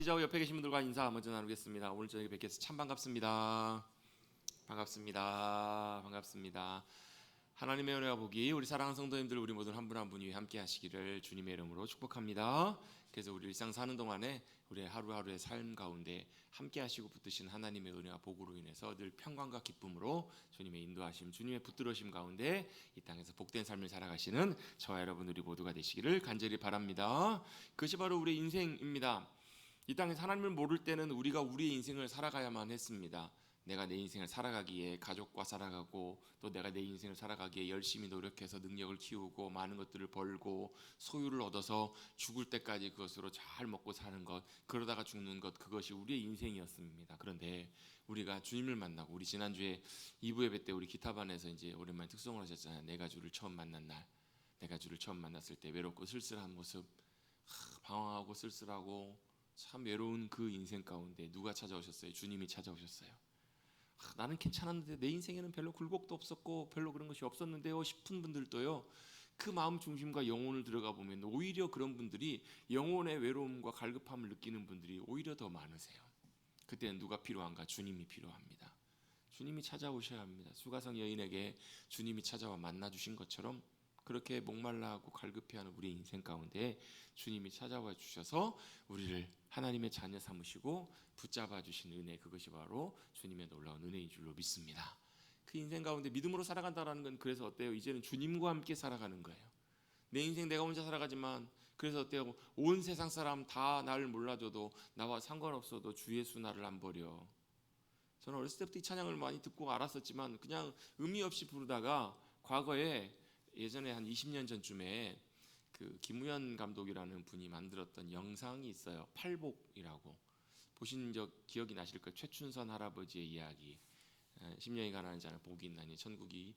저 옆에 계신 분들과 인사 먼저 나누겠습니다. 오늘 저녁에 뵙게 해서 참 반갑습니다. 반갑습니다. 반갑습니다. 하나님의 은혜와 복이 우리 사랑하는 성도님들 우리 모두 한 분 한 분 위해 함께 하시기를 주님의 이름으로 축복합니다. 그래서 우리 일상 사는 동안에 우리의 하루하루의 삶 가운데 함께 하시고 붙드신 하나님의 은혜와 복으로 인해서 늘 평강과 기쁨으로 주님의 인도하심, 주님의 붙들으심 가운데 이 땅에서 복된 삶을 살아가시는 저와 여러분 우리 모두가 되시기를 간절히 바랍니다. 그것이 바로 우리의 인생입니다. 이 땅에서 하나님을 모를 때는 우리가 우리의 인생을 살아가야만 했습니다. 내가 내 인생을 살아가기에 가족과 살아가고 또 내가 내 인생을 살아가기에 열심히 노력해서 능력을 키우고 많은 것들을 벌고 소유를 얻어서 죽을 때까지 그것으로 잘 먹고 사는 것, 그러다가 죽는 것, 그것이 우리의 인생이었습니다. 그런데 우리가 주님을 만나고, 우리 지난주에 2부 예배 때 우리 기타반에서 이제 오랜만에 특송을 하셨잖아요. 내가 주를 처음 만난 날, 내가 주를 처음 만났을 때 외롭고 쓸쓸한 모습, 방황하고 쓸쓸하고 참 외로운 그 인생 가운데 누가 찾아오셨어요? 주님이 찾아오셨어요. 나는 괜찮았는데 내 인생에는 별로 굴곡도 없었고 별로 그런 것이 없었는데요 싶은 분들도요, 그 마음 중심과 영혼을 들어가 보면 오히려 그런 분들이 영혼의 외로움과 갈급함을 느끼는 분들이 오히려 더 많으세요. 그때는 누가 필요한가? 주님이 필요합니다. 주님이 찾아오셔야 합니다. 수가성 여인에게 주님이 찾아와 만나주신 것처럼 그렇게 목말라하고 갈급해하는 우리의 인생 가운데 주님이 찾아와 주셔서 우리를 하나님의 자녀 삼으시고 붙잡아 주신 은혜, 그것이 바로 주님의 놀라운 은혜인 줄로 믿습니다. 그 인생 가운데 믿음으로 살아간다는 건 그래서 어때요? 이제는 주님과 함께 살아가는 거예요. 내 인생 내가 혼자 살아가지만 그래서 어때요? 온 세상 사람 다 나를 몰라줘도 나와 상관없어도 주 예수 나를 안 버려. 저는 어렸을 때부터 이 찬양을 많이 듣고 알았었지만 그냥 의미 없이 부르다가 과거에 예전에 한 20년 전쯤에 그 김우현 감독이라는 분이 만들었던 영상이 있어요. 팔복이라고. 보신 적 기억이 나실 거예요. 최춘선 할아버지의 이야기. 10년이 가나는 자는 복이 있나니 천국이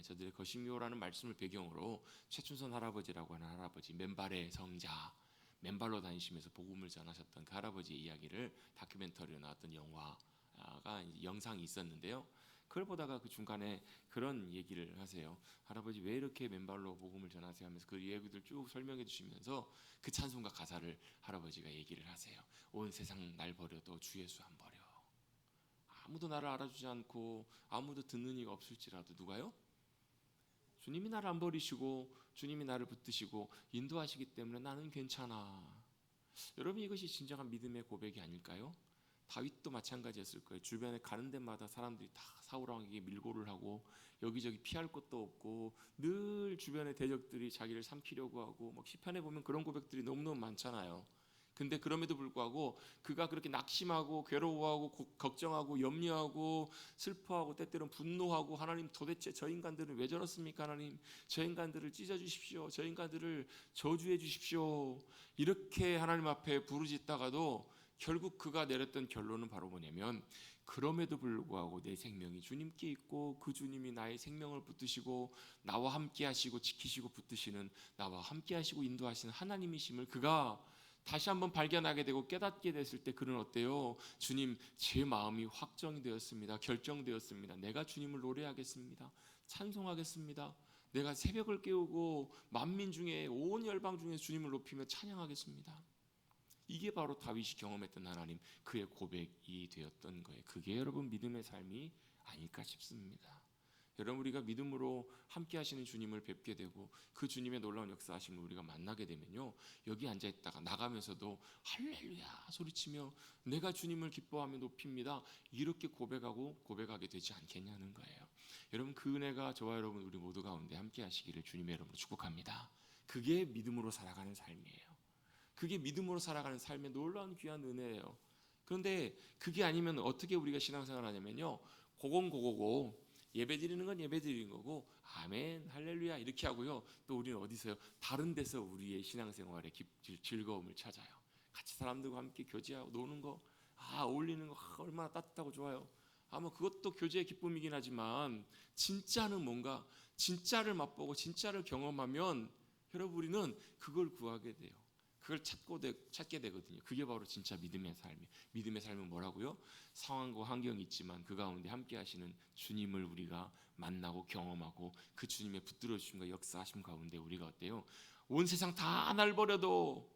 저들의 것이묘라는 말씀을 배경으로 최춘선 할아버지라고 하는 할아버지, 맨발의 성자, 맨발로 다니시면서 복음을 전하셨던 그 할아버지의 이야기를 다큐멘터리로 나왔던 영화가 영상이 있었는데요. 그걸 보다가 그 중간에 그런 얘기를 하세요. 할아버지 왜 이렇게 맨발로 복음을 전하세요 하면서 그 얘기들 쭉 설명해 주시면서 그 찬송가 가사를 할아버지가 얘기를 하세요. 온 세상 날 버려도 주 예수 안 버려. 아무도 나를 알아주지 않고 아무도 듣는 이가 없을지라도 누가요? 주님이 나를 안 버리시고 주님이 나를 붙드시고 인도하시기 때문에 나는 괜찮아. 여러분, 이것이 진정한 믿음의 고백이 아닐까요? 다윗도 마찬가지였을 거예요. 주변에 가는 데마다 사람들이 다 사울왕에게 밀고를 하고 여기저기 피할 곳도 없고 늘 주변의 대적들이 자기를 삼키려고 하고 막 시편에 보면 그런 고백들이 너무너무 많잖아요. 근데 그럼에도 불구하고 그가 그렇게 낙심하고 괴로워하고 걱정하고 염려하고 슬퍼하고 때때로는 분노하고, 하나님 도대체 저 인간들은 왜 저렇습니까? 하나님 저 인간들을 찢어주십시오. 저 인간들을 저주해 주십시오. 이렇게 하나님 앞에 부르짖다가도 결국 그가 내렸던 결론은 바로 뭐냐면, 그럼에도 불구하고 내 생명이 주님께 있고 그 주님이 나의 생명을 붙드시고 나와 함께 하시고 지키시고 붙드시는, 나와 함께 하시고 인도하시는 하나님이심을 그가 다시 한번 발견하게 되고 깨닫게 됐을 때 그는 어때요? 주님, 제 마음이 확정이 되었습니다. 결정되었습니다. 내가 주님을 노래하겠습니다. 찬송하겠습니다. 내가 새벽을 깨우고 만민 중에 온 열방 중에 주님을 높이며 찬양하겠습니다. 이게 바로 다윗이 경험했던 하나님, 그의 고백이 되었던 거예요. 그게 여러분 믿음의 삶이 아닐까 싶습니다. 여러분, 우리가 믿음으로 함께 하시는 주님을 뵙게 되고 그 주님의 놀라운 역사하심을 우리가 만나게 되면요, 여기 앉아있다가 나가면서도 할렐루야 소리치며 내가 주님을 기뻐하며 높입니다, 이렇게 고백하게 되지 않겠냐는 거예요. 여러분, 그 은혜가 저와 여러분 우리 모두 가운데 함께 하시기를 주님의 이름으로 축복합니다. 그게 믿음으로 살아가는 삶이에요. 그게 믿음으로 살아가는 삶의 놀라운 귀한 은혜예요. 그런데 그게 아니면 어떻게 우리가 신앙생활 하냐면요, 고공고고고 예배 드리는 건 예배 드리는 거고 아멘 할렐루야 이렇게 하고요, 또 우리는 어디서요? 다른 데서 우리의 신앙생활의 즐거움을 찾아요. 같이 사람들과 함께 교제하고 노는 거, 어울리는 거, 얼마나 따뜻하고 좋아요. 아마 그것도 교제의 기쁨이긴 하지만 진짜는 뭔가, 진짜를 맛보고 진짜를 경험하면 여러분 우리는 그걸 구하게 돼요. 그걸 찾게 되거든요. 그게 바로 진짜 믿음의 삶이에요. 믿음의 삶은 뭐라고요? 상황과 환경이 있지만 그 가운데 함께 하시는 주님을 우리가 만나고 경험하고 그 주님의 붙들어 주심과 역사하심 가운데 우리가 어때요? 온 세상 다 날 버려도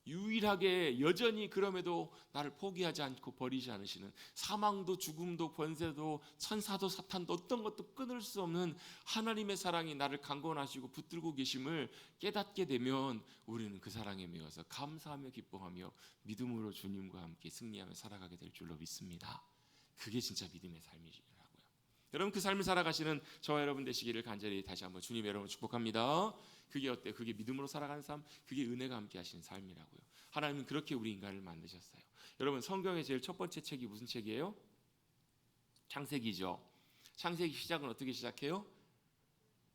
유일하게 여전히 그럼에도 나를 포기하지 않고 버리지 않으시는, 사망도 죽음도 권세도 천사도 사탄도 어떤 것도 끊을 수 없는 하나님의 사랑이 나를 강권하시고 붙들고 계심을 깨닫게 되면 우리는 그 사랑에 매여서 감사하며 기뻐하며 믿음으로 주님과 함께 승리하며 살아가게 될 줄로 믿습니다. 그게 진짜 믿음의 삶이라고요. 여러분, 그 삶을 살아가시는 저와 여러분 되시기를 간절히 다시 한번 주님 여러분 축복합니다. 그게 어때요? 그게 믿음으로 살아가는 삶, 그게 은혜가 함께 하시는 삶이라고요. 하나님은 그렇게 우리 인간을 만드셨어요. 여러분, 성경의 제일 첫 번째 책이 무슨 책이에요? 창세기죠. 창세기 시작은 어떻게 시작해요?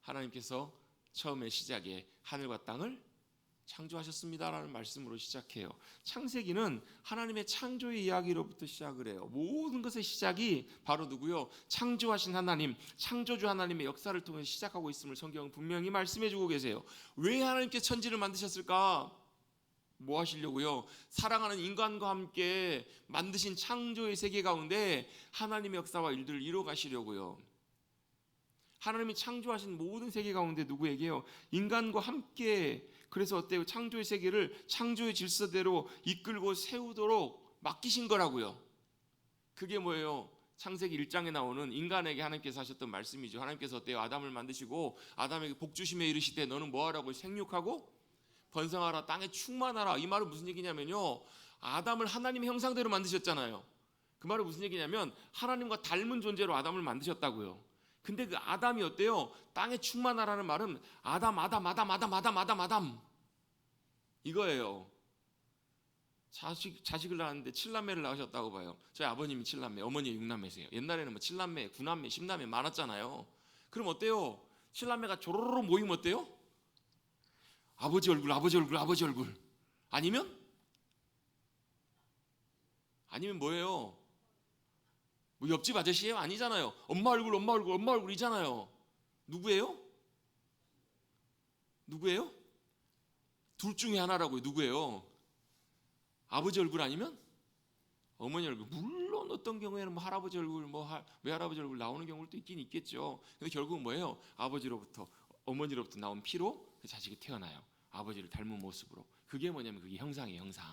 하나님께서 처음에 시작에 하늘과 땅을 창조하셨습니다라는 말씀으로 시작해요. 창세기는 하나님의 창조의 이야기로부터 시작을 해요. 모든 것의 시작이 바로 누구요? 창조하신 하나님, 창조주 하나님의 역사를 통해 시작하고 있음을 성경은 분명히 말씀해주고 계세요. 왜 하나님께 천지를 만드셨을까? 뭐 하시려고요? 사랑하는 인간과 함께 만드신 창조의 세계 가운데 하나님의 역사와 일들을 이루어 가시려고요. 하나님이 창조하신 모든 세계 가운데 누구에게요? 인간과 함께. 그래서 어때요? 창조의 세계를 창조의 질서대로 이끌고 세우도록 맡기신 거라고요. 그게 뭐예요? 창세기 1장에 나오는 인간에게 하나님께서 하셨던 말씀이죠. 하나님께서 어때요? 아담을 만드시고 아담에게 복주심에 이르시되 너는 뭐하라고? 생육하고 번성하라, 땅에 충만하라. 이 말은 무슨 얘기냐면요, 아담을 하나님의 형상대로 만드셨잖아요. 그 말은 무슨 얘기냐면 하나님과 닮은 존재로 아담을 만드셨다고요. 근데 그 아담이 어때요? 땅에 충만하라는 말은 아담 이거예요. 자식을 낳았는데 7남매를 낳으셨다고 봐요. 저희 아버님이 7남매, 어머니 6남매세요. 옛날에는 뭐 7남매, 9남매, 10남매 많았잖아요. 그럼 어때요? 7남매가 조로로 모이면 어때요? 아버지 얼굴. 아니면 뭐예요? 뭐 옆집 아저씨예요? 아니잖아요. 엄마 얼굴이잖아요. 누구예요? 둘 중에 하나라고요. 누구예요? 아버지 얼굴 아니면 어머니 얼굴. 물론 어떤 경우에는 뭐 할아버지 얼굴, 외할아버지 얼굴 나오는 경우도 있긴 있겠죠. 근데 결국은 뭐예요? 아버지로부터, 어머니로부터 나온 피로 그 자식이 태어나요. 아버지를 닮은 모습으로. 그게 뭐냐면 그게 형상이에요. 형상.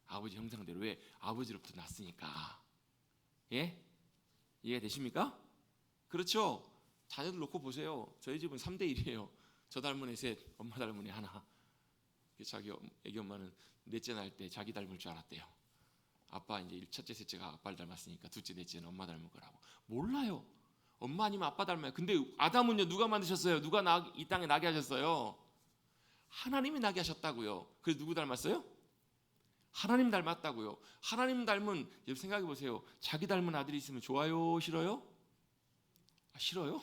아버지 형상대로. 왜? 아버지로부터 났으니까. 예? 이해가 되십니까? 그렇죠? 자녀들 놓고 보세요. 저희 집은 3대1이에요. 저 닮은 애 셋, 엄마 닮은 애 하나. 자기 애기 엄마는 넷째 낳을 때 자기 닮을 줄 알았대요. 아빠 이제 첫째, 셋째가 아빠를 닮았으니까 둘째, 넷째는 엄마 닮을 거라고. 몰라요. 엄마 아니면 아빠 닮아요. 근데 아담은요, 누가 만드셨어요? 누가 이 땅에 나게 하셨어요? 하나님이 나게 하셨다고요. 그래서 누구 닮았어요? 하나님 닮았다고요. 하나님 닮은, 여러분 생각해 보세요. 자기 닮은 아들이 있으면 좋아요, 싫어요? 싫어요?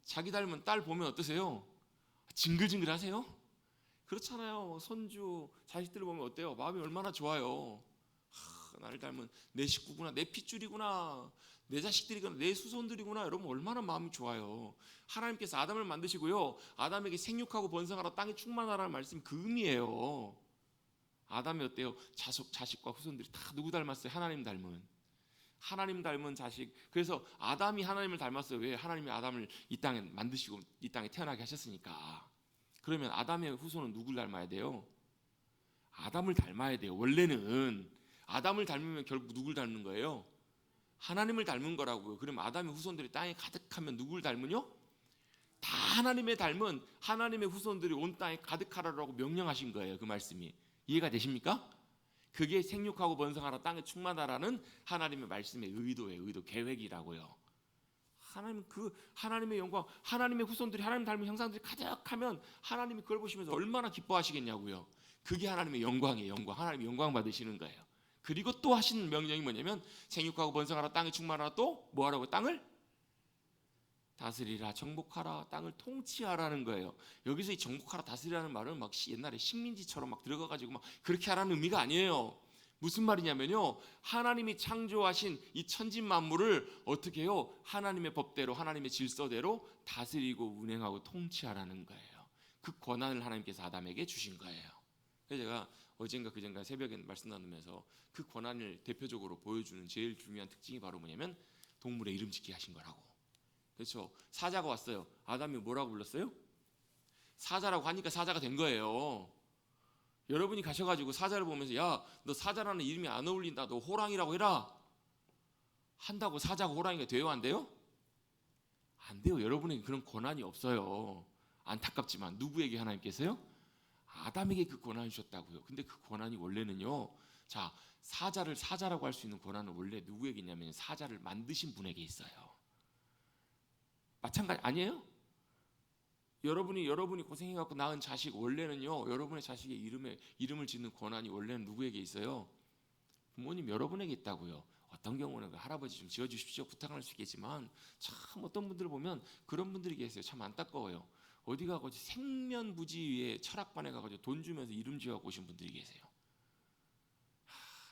자기 닮은 딸 보면 어떠세요? 징글징글 하세요? 그렇잖아요. 손주, 자식들을 보면 어때요? 마음이 얼마나 좋아요. 나를 닮은 내 식구구나, 내 핏줄이구나, 내 자식들이구나, 내 수손들이구나. 여러분 얼마나 마음이 좋아요. 하나님께서 아담을 만드시고요, 아담에게 생육하고 번성하라, 땅에 충만하라는 말씀이 그 의미예요. 아담이 어때요? 자식과 후손들이 다 누구 닮았어요? 하나님 닮은 자식. 그래서 아담이 하나님을 닮았어요. 왜? 하나님이 아담을 이 땅에 만드시고 이 땅에 태어나게 하셨으니까. 그러면 아담의 후손은 누굴 닮아야 돼요? 아담을 닮아야 돼요. 원래는 아담을 닮으면 결국 누굴 닮는 거예요? 하나님을 닮은 거라고요. 그럼 아담의 후손들이 땅에 가득하면 누굴 닮으뇨? 다 하나님의 닮은 하나님의 후손들이 온 땅에 가득하라고 명령하신 거예요. 그 말씀이 이해가 되십니까? 그게 생육하고 번성하라, 땅에 충만하라는 하나님의 말씀의 의도예요. 계획이라고요. 하나님의 영광, 하나님의 후손들이 하나님 닮은 형상들이 가득하면 하나님이 그걸 보시면서 얼마나 기뻐하시겠냐고요. 그게 하나님의 영광이에요. 영광. 하나님이 영광 받으시는 거예요. 그리고 또 하신 명령이 뭐냐면 생육하고 번성하라, 땅에 충만하라, 또 뭐하라고? 땅을 다스리라, 정복하라, 땅을 통치하라는 거예요. 여기서 이 정복하라, 다스리라는 말은 막 옛날에 식민지처럼 막 들어가가지고 막 그렇게 하라는 의미가 아니에요. 무슨 말이냐면요, 하나님이 창조하신 이 천지 만물을 어떻게 해요? 하나님의 법대로, 하나님의 질서대로 다스리고 운행하고 통치하라는 거예요. 그 권한을 하나님께서 아담에게 주신 거예요. 그래서 제가 어젠가 그젠가 새벽에 말씀 나누면서 그 권한을 대표적으로 보여주는 제일 중요한 특징이 바로 뭐냐면 동물의 이름 짓기 하신 거라고. 그렇죠? 사자가 왔어요. 아담이 뭐라고 불렀어요? 사자라고 하니까 사자가 된 거예요. 여러분이 가셔가지고 사자를 보면서 야, 너 사자라는 이름이 안 어울린다, 너 호랑이라고 해라 한다고 사자가 호랑이가 돼요, 안 돼요? 안 돼요. 여러분에게 그런 권한이 없어요. 안타깝지만 누구에게 하나님께서요? 아담에게 그 권한을 주셨다고요. 근데 그 권한이 원래는요, 자, 사자를 사자라고 할 수 있는 권한은 원래 누구에게 있냐면 사자를 만드신 분에게 있어요. 마찬가지 아니에요? 여러분이 고생해갖고 낳은 자식, 원래는요, 여러분의 자식의 이름을 짓는 권한이 원래는 누구에게 있어요? 부모님 여러분에게 있다고요. 어떤 경우는 그 할아버지 좀 지어주십시오 부탁할 수 있겠지만, 참 어떤 분들을 보면 그런 분들이 계세요. 참 안타까워요. 어디 가고 생면부지 위에 철학관에 가가지고 돈 주면서 이름 지어갖고 오신 분들이 계세요.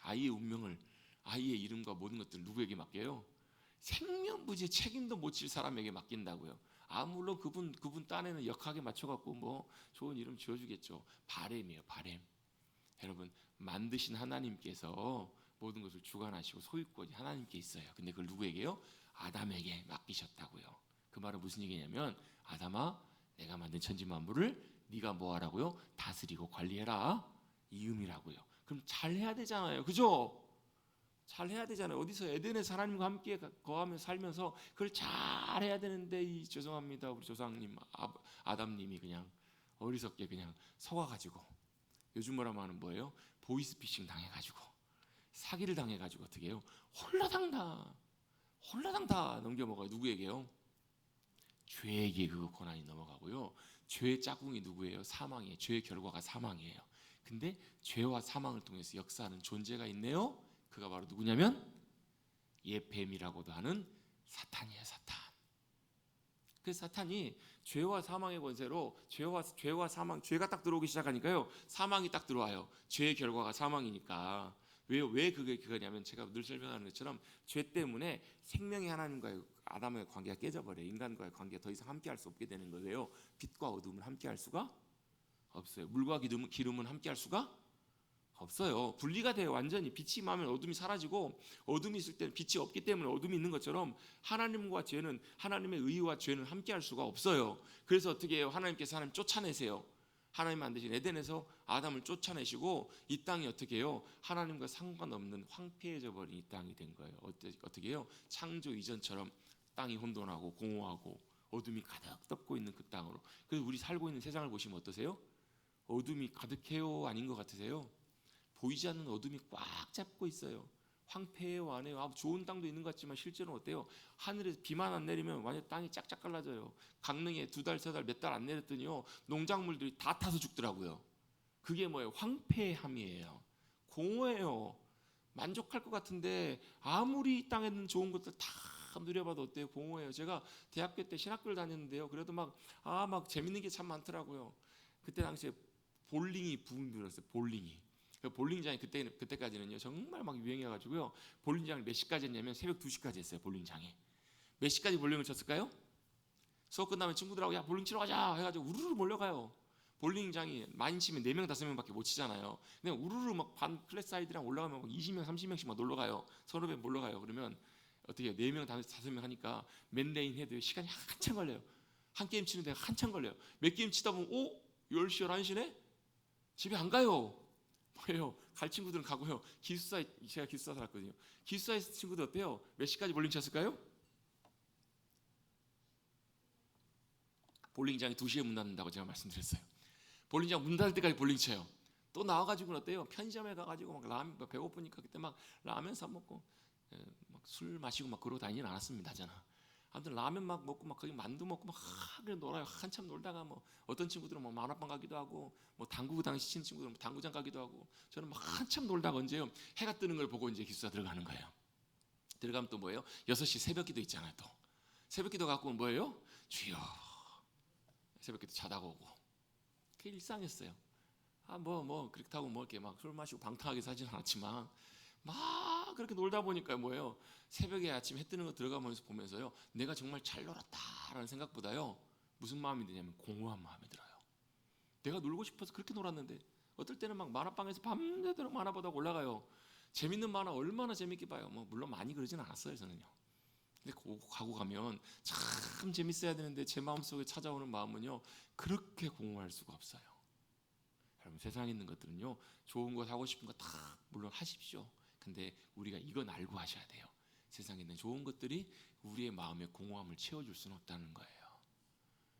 아이의 운명을, 아이의 이름과 모든 것들을 누구에게 맡겨요? 생면부지의 책임도 못 질 사람에게 맡긴다고요. 물론 그분 딴에는 역하게 맞춰갖고 뭐 좋은 이름 지어주겠죠. 바램이에요, 바램. 여러분, 만드신 하나님께서 모든 것을 주관하시고 소유권이 하나님께 있어요. 근데 그걸 누구에게요? 아담에게 맡기셨다고요. 그 말은 무슨 얘기냐면, 아담아, 내가 만든 천지 만물을 네가 뭐 하라고요? 다스리고 관리해라, 이 의미라고요. 그럼 잘 해야 되잖아요, 그죠? 잘 해야 되잖아요. 어디서 에덴에서 하나님과 함께 거하며 살면서 그걸 잘 해야 되는데, 죄송합니다, 우리 조상님 아담님이 그냥 어리석게 그냥 속아가지고, 요즘 뭐라고 하는 뭐예요? 보이스피싱 당해가지고, 사기를 당해가지고 어떻게 해요? 홀라당 다 넘겨먹어요. 누구에게요? 죄에게 그 권한이 넘어가고요. 죄의 짝꿍이 누구예요? 사망이에요. 죄의 결과가 사망이에요. 근데 죄와 사망을 통해서 역사하는 존재가 있네요. 그가 바로 누구냐면 옛뱀이라고도 하는 사탄이에요. 사탄. 그 사탄이 죄와 사망의 권세로 죄와 사망, 죄가 딱 들어오기 시작하니까요, 사망이 딱 들어와요. 죄의 결과가 사망이니까. 왜 그거냐면, 제가 늘 설명하는 것처럼 죄 때문에 생명의 하나님과의 아담의 관계가 깨져버려요. 인간과의 관계가 더 이상 함께할 수 없게 되는 거예요. 빛과 어둠은 함께할 수가 없어요. 물과 기름은 함께할 수가 없어요. 분리가 돼요. 완전히. 빛이 임하면 어둠이 사라지고, 어둠이 있을 때는 빛이 없기 때문에 어둠이 있는 것처럼, 하나님과 죄는, 하나님의 의와 죄는 함께할 수가 없어요. 그래서 어떻게 해요? 하나님께서 하나님 쫓아내세요. 하나님 만드신 에덴에서 아담을 쫓아내시고, 이 땅이 어떻게 해요? 하나님과 상관없는 황폐해져 버린 이 땅이 된 거예요. 어떻게 해요? 창조 이전처럼 땅이 혼돈하고 공허하고 어둠이 가득 덮고 있는 그 땅으로. 그래서 우리 살고 있는 세상을 보시면 어떠세요? 어둠이 가득해요? 아닌 것 같으세요? 보이지 않는 어둠이 꽉 잡고 있어요. 황폐해요, 안 해요? 좋은 땅도 있는 것 같지만 실제로는 어때요? 하늘에서 비만 안 내리면 완전 땅이 짝짝 갈라져요. 강릉에 2달, 3달, 몇 달 안 내렸더니요, 농작물들이 다 타서 죽더라고요. 그게 뭐예요? 황폐함이에요. 공허해요. 만족할 것 같은데 아무리 이 땅에 있는 좋은 것들 다 누려봐도 어때요? 공허해요. 제가 대학교 때 신학교를 다녔는데요, 그래도 막 재밌는 게 참 많더라고요. 그때 당시에 볼링이 붐이 불었어요. 볼링장이 그때까지는요 정말 막 유행해가지고요, 볼링장을 몇 시까지 했냐면 새벽 2시까지 했어요. 볼링장에 몇 시까지 볼링을 쳤을까요? 수업 끝나면 친구들하고 야 볼링 치러 가자 해가지고 우르르 몰려가요. 볼링장이 많이 치면 4명 5명밖에 못 치잖아요. 근데 우르르 막 반 클래스 아이들이랑 올라가면 막 20명 30명씩 막 놀러가요. 서너 배 몰러가요. 그러면 어떻게 해요? 4명 5명 하니까 맨레인 해도 시간이 한참 걸려요. 한 게임 치는데 한참 걸려요. 몇 게임 치다 보면 10시 11시네? 집에 안 가요. 뭐예요? 갈 친구들은 가고요. 제가 기숙사 살았거든요. 기숙사에 친구들 어때요? 몇 시까지 볼링 쳤을까요? 볼링장이 2시에 문 닫는다고 제가 말씀드렸어요. 볼링장 문 닫을 때까지 볼링 쳐요. 또 나와가지고는 어때요? 편의점에 가가지고 막 라면, 배고프니까 그때 막 라면 사 먹고 막 술 마시고 막 그러고 다니진 않았습니다. 저는. 아무튼 라면 막 먹고 막 거기 만두 먹고 막 그래 놀아요. 한참 놀다가 뭐 어떤 친구들은 뭐 만화방 가기도 하고, 뭐 당구 당시 치는 친구들은 뭐 당구장 가기도 하고, 저는 막 한참 놀다가 언제요? 해가 뜨는 걸 보고 이제 기숙사 들어가는 거예요. 들어가면 또 뭐예요? 6시 새벽기도 있잖아요. 또 새벽기도 갖고 뭐예요? 주여, 새벽기도 자다가 오고. 그게 일상이었어요. 그렇다고 뭐 이렇게 막 술 마시고 방탕하게 사진 않았지만, 막 그렇게 놀다 보니까 뭐예요? 새벽에 아침 해 뜨는 거 들어가면서 보면서요, 내가 정말 잘 놀았다라는 생각보다요, 무슨 마음이 드냐면 공허한 마음이 들어요. 내가 놀고 싶어서 그렇게 놀았는데, 어떨 때는 막 만화방에서 밤새도록 만화 보다가 올라가요. 재밌는 만화 얼마나 재밌게 봐요. 뭐 물론 많이 그러진 않았어요, 저는요. 근데 가고 가면 참 재밌어야 되는데 제 마음속에 찾아오는 마음은요, 그렇게 공허할 수가 없어요. 여러분 세상에 있는 것들은요, 좋은 거 사고 싶은 거 다 물론 하십시오. 근데 우리가 이건 알고 하셔야 돼요. 세상에 있는 좋은 것들이 우리의 마음의 공허함을 채워줄 수는 없다는 거예요.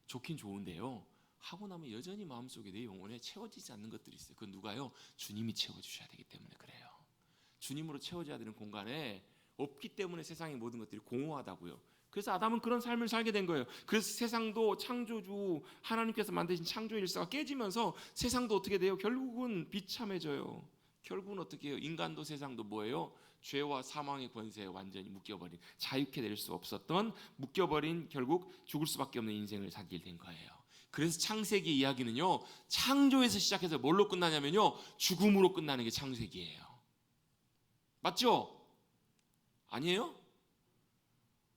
좋긴 좋은데요, 하고 나면 여전히 마음속에 내 영혼에 채워지지 않는 것들이 있어요. 그건 누가요? 주님이 채워주셔야 되기 때문에 그래요. 주님으로 채워져야 되는 공간에 없기 때문에 세상의 모든 것들이 공허하다고요. 그래서 아담은 그런 삶을 살게 된 거예요. 그래서 세상도 창조주 하나님께서 만드신 창조 일사가 깨지면서 세상도 어떻게 돼요? 결국은 비참해져요. 결국은 어떻게 해요? 인간도 세상도 뭐예요? 죄와 사망의 권세에 완전히 묶여버린, 자유케 될 수 없었던, 묶여버린, 결국 죽을 수밖에 없는 인생을 살게 된 거예요. 그래서 창세기 이야기는요, 창조에서 시작해서 뭘로 끝나냐면요, 죽음으로 끝나는 게 창세기예요. 맞죠? 아니에요?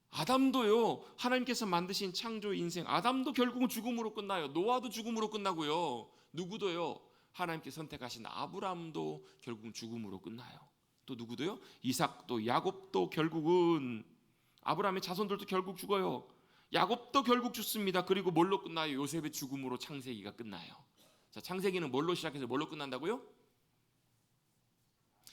아담도요, 하나님께서 만드신 창조 인생, 아담도 결국은 죽음으로 끝나요. 노아도 죽음으로 끝나고요. 누구도요, 하나님께 선택하신 아브라함도 결국은 죽음으로 끝나요. 또 누구도요? 이삭도, 야곱도 결국은, 아브라함의 자손들도 결국 죽어요. 야곱도 결국 죽습니다. 그리고 뭘로 끝나요? 요셉의 죽음으로 창세기가 끝나요. 자, 창세기는 뭘로 시작해서 뭘로 끝난다고요?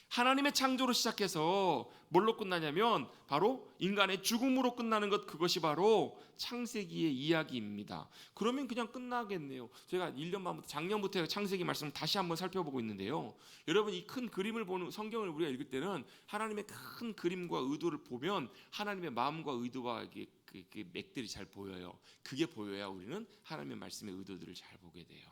하나님의 창조로 시작해서 뭘로 끝나냐면 바로 인간의 죽음으로 끝나는 것, 그것이 바로 창세기의 이야기입니다. 그러면 그냥 끝나겠네요. 제가 1년 반부터, 작년부터 창세기 말씀을 다시 한번 살펴보고 있는데요, 여러분 이 큰 그림을 보는, 성경을 우리가 읽을 때는 하나님의 큰 그림과 의도를 보면 하나님의 마음과 의도와 그 맥들이 잘 보여요. 그게 보여야 우리는 하나님의 말씀의 의도들을 잘 보게 돼요.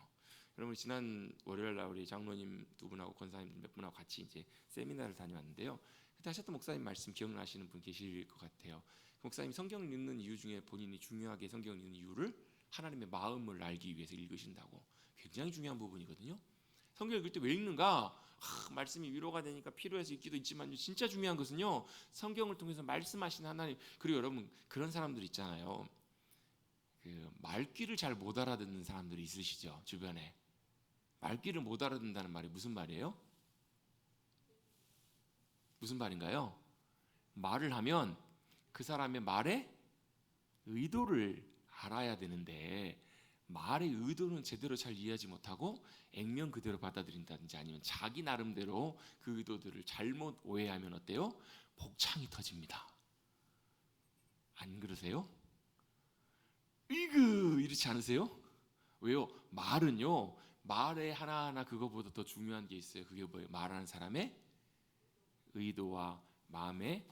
여러분 지난 월요일 날 우리 장로님 두 분하고 권사님 몇 분하고 같이 이제 세미나를 다녀왔는데요, 그때 하셨던 목사님 말씀 기억나시는 분 계실 것 같아요. 그 목사님 성경을 읽는 이유 중에 본인이 중요하게 성경을 읽는 이유를 하나님의 마음을 알기 위해서 읽으신다고. 굉장히 중요한 부분이거든요. 성경 읽을 때 왜 읽는가? 말씀이 위로가 되니까 필요해서 읽기도 있지만 진짜 중요한 것은요, 성경을 통해서 말씀하신 하나님. 그리고 여러분 그런 사람들 있잖아요, 그 말귀를 잘 못 알아듣는 사람들이 있으시죠, 주변에. 말귀를 못 알아듣는다는 말이 무슨 말이에요? 무슨 말인가요? 말을 하면 그 사람의 말의 의도를 알아야 되는데 말의 의도는 제대로 잘 이해하지 못하고 액면 그대로 받아들인다든지 아니면 자기 나름대로 그 의도들을 잘못 오해하면 어때요? 복창이 터집니다. 안 그러세요? 이렇지 않으세요? 왜요? 말은요, 말의 하나하나 그거보다 더 중요한 게 있어요. 그게 뭐예요? 말하는 사람의 의도와 마음의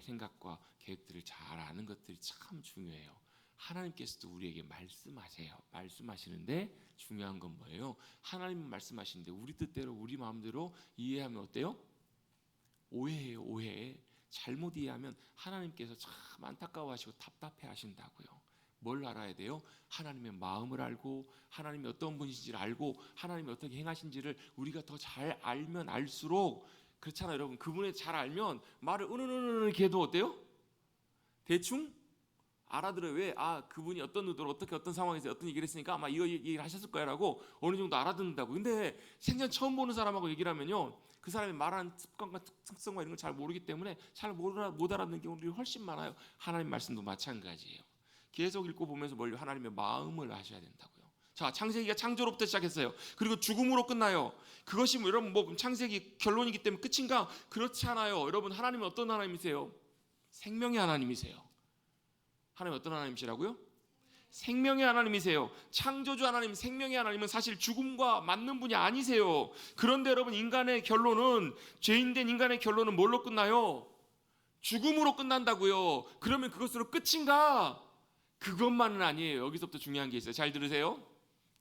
생각과 계획들을 잘 아는 것들이 참 중요해요. 하나님께서도 우리에게 말씀하세요. 말씀하시는데 중요한 건 뭐예요? 하나님은 말씀하시는데 우리 뜻대로 우리 마음대로 이해하면 어때요? 오해해요. 오해. 잘못 이해하면 하나님께서 참 안타까워하시고 답답해 하신다고요. 뭘 알아야 돼요? 하나님의 마음을 알고 하나님이 어떤 분이신지를 알고 하나님이 어떻게 행하신지를 우리가 더 잘 알면 알수록, 그렇잖아요 여러분. 그분을 잘 알면 말을 이렇게 해도 어때요? 대충 알아들어요. 왜? 그분이 어떤 의도로 어떻게 어떤 상황에서 어떤 얘기를 했으니까 아마 이거 얘기를 하셨을 거야 라고 어느 정도 알아듣는다고. 근데 생전 처음 보는 사람하고 얘기를 하면요, 그 사람이 말하는 습관과 특성과 이런 걸 잘 모르기 때문에 잘 못 알아듣는 경우들이 훨씬 많아요. 하나님 말씀도 마찬가지예요. 계속 읽고 보면서 뭘 하나님의 마음을 아셔야 된다고요. 자, 창세기가 창조로부터 시작했어요. 그리고 죽음으로 끝나요. 그것이 여러분 창세기 결론이기 때문에 끝인가? 그렇지 않아요. 여러분 하나님은 어떤 하나님이세요? 생명의 하나님이세요. 하나님 어떤 하나님이시라고요? 생명의 하나님이세요. 창조주 하나님, 생명의 하나님은 사실 죽음과 맞는 분이 아니세요. 그런데 여러분 인간의 결론은, 죄인된 인간의 결론은 뭘로 끝나요? 죽음으로 끝난다고요. 그러면 그것으로 끝인가? 그것만은 아니에요. 여기서부터 중요한 게 있어요. 잘 들으세요.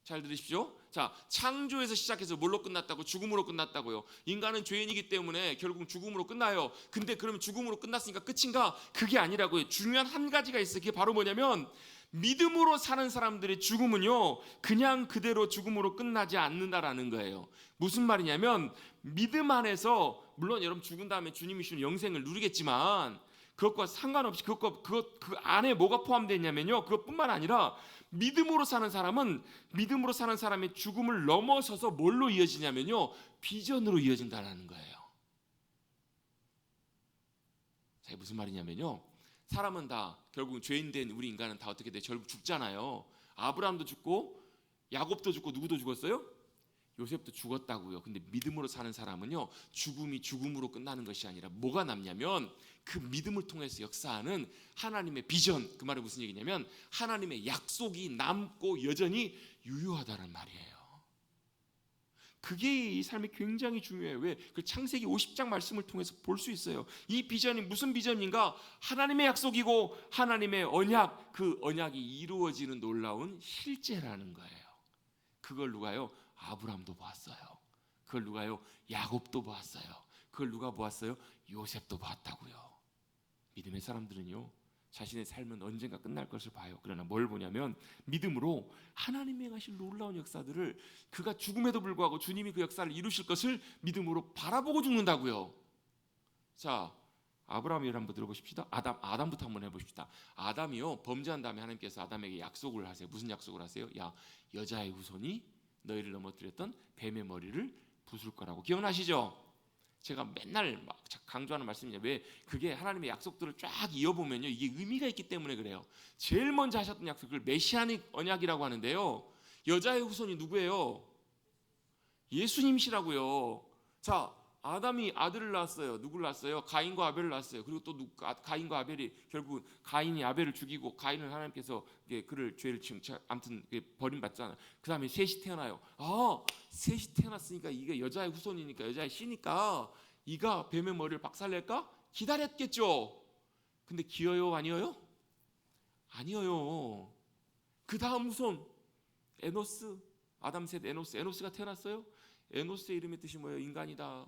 잘 들으십시오. 자, 창조에서 시작해서 뭘로 끝났다고? 죽음으로 끝났다고요. 인간은 죄인이기 때문에 결국 죽음으로 끝나요. 근데 그러면 죽음으로 끝났으니까 끝인가? 그게 아니라고요. 중요한 한 가지가 있어요. 그게 바로 뭐냐면 믿음으로 사는 사람들의 죽음은요, 그냥 그대로 죽음으로 끝나지 않는다라는 거예요. 무슨 말이냐면 믿음 안에서, 물론 여러분 죽은 다음에 주님이 주시는 영생을 누리겠지만 그것과 상관없이 그 안에 뭐가 포함되어 있냐면요, 그것뿐만 아니라 믿음으로 사는 사람은 믿음으로 사는 사람의 죽음을 넘어서서 뭘로 이어지냐면요, 비전으로 이어진다는 거예요. 자, 무슨 말이냐면요, 사람은 다 결국 죄인된 우리 인간은 다 어떻게 돼? 결국 죽잖아요. 아브라함도 죽고 야곱도 죽고 누구도 죽었어요? 요셉도 죽었다고요. 근데 믿음으로 사는 사람은요, 죽음이 죽음으로 끝나는 것이 아니라 뭐가 남냐면 그 믿음을 통해서 역사하는 하나님의 비전, 그 말은 무슨 얘기냐면 하나님의 약속이 남고 여전히 유효하다는 말이에요. 그게 이 삶이 굉장히 중요해요. 왜? 그 창세기 50장 말씀을 통해서 볼 수 있어요. 이 비전이 무슨 비전인가? 하나님의 약속이고 하나님의 언약, 그 언약이 이루어지는 놀라운 실제라는 거예요. 그걸 누가요? 아브라함도 보았어요. 그걸 누가요? 야곱도 보았어요. 그걸 누가 보았어요? 요셉도 봤다고요. 믿음의 사람들은요, 자신의 삶은 언젠가 끝날 것을 봐요. 그러나 뭘 보냐면 믿음으로 하나님이 행하실 놀라운 역사들을 그가 죽음에도 불구하고 주님이 그 역사를 이루실 것을 믿음으로 바라보고 죽는다고요. 자, 아브라함의 일 한번 들어보십시다. 아담부터 한번 해봅시다. 아담이요, 범죄한 다음에 하나님께서 아담에게 약속을 하세요. 무슨 약속을 하세요? 야, 여자의 후손이 너희를 넘어뜨렸던 뱀의 머리를 부술 거라고. 기억나시죠? 제가 맨날 막 강조하는 말씀이냐. 왜? 그게 하나님의 약속들을 쫙 이어보면요, 이게 의미가 있기 때문에 그래요. 제일 먼저 하셨던 약속을 메시아닉 언약이라고 하는데요, 여자의 후손이 누구예요? 예수님이시라고요. 자, 아담이 아들을 낳았어요. 누구를 낳았어요? 가인과 아벨을 낳았어요. 그리고 또 가인과 아벨이 결국 가인이 아벨을 죽이고 가인을 하나님께서 그를 죄를 아무튼 버림받잖아요. 그 다음에 셋이 태어나요. 셋이 태어났으니까 이게 여자의 후손이니까, 여자의 씨니까 이가 뱀의 머리를 박살낼까? 기다렸겠죠. 근데 기어요, 아니어요? 아니어요. 그 다음 후손 에노스, 아담 셋 에노스가 태어났어요. 에노스의 이름의 뜻이 뭐예요? 인간이다,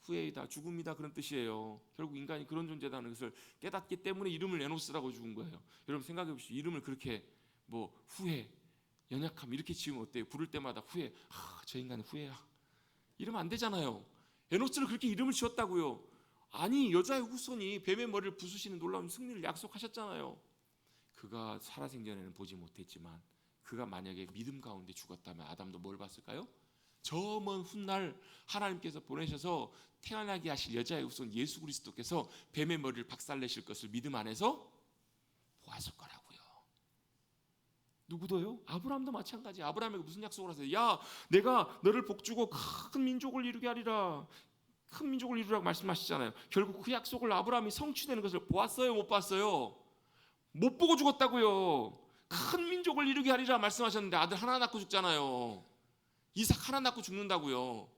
후회이다, 죽음이다, 그런 뜻이에요. 결국 인간이 그런 존재다는 것을 깨닫기 때문에 이름을 에노스라고 죽은 거예요. 여러분 생각해 보십시오. 이름을 그렇게 뭐 후회, 연약함 이렇게 지으면 어때요? 부를 때마다 후회, 저 인간은 후회야, 이러면 안 되잖아요. 에노스를 그렇게 이름을 지었다고요. 아니, 여자의 후손이 뱀의 머리를 부수시는 놀라운 승리를 약속하셨잖아요. 그가 살아생전에는 보지 못했지만 그가 만약에 믿음 가운데 죽었다면 아담도 뭘 봤을까요? 저 먼 훗날 하나님께서 보내셔서 태어나게 하실 여자의 후손 예수 그리스도께서 뱀의 머리를 박살내실 것을 믿음 안에서 보았을 거라고요. 누구도요? 아브라함도 마찬가지. 아브라함에게 무슨 약속을 하세요? 야, 내가 너를 복주고 큰 민족을 이루게 하리라, 큰 민족을 이루라고 말씀하시잖아요. 결국 그 약속을 아브라함이 성취되는 것을 보았어요, 못 봤어요? 못 보고 죽었다고요. 큰 민족을 이루게 하리라 말씀하셨는데 아들 하나 낳고 죽잖아요. 이삭 하나 낳고 죽는다고요.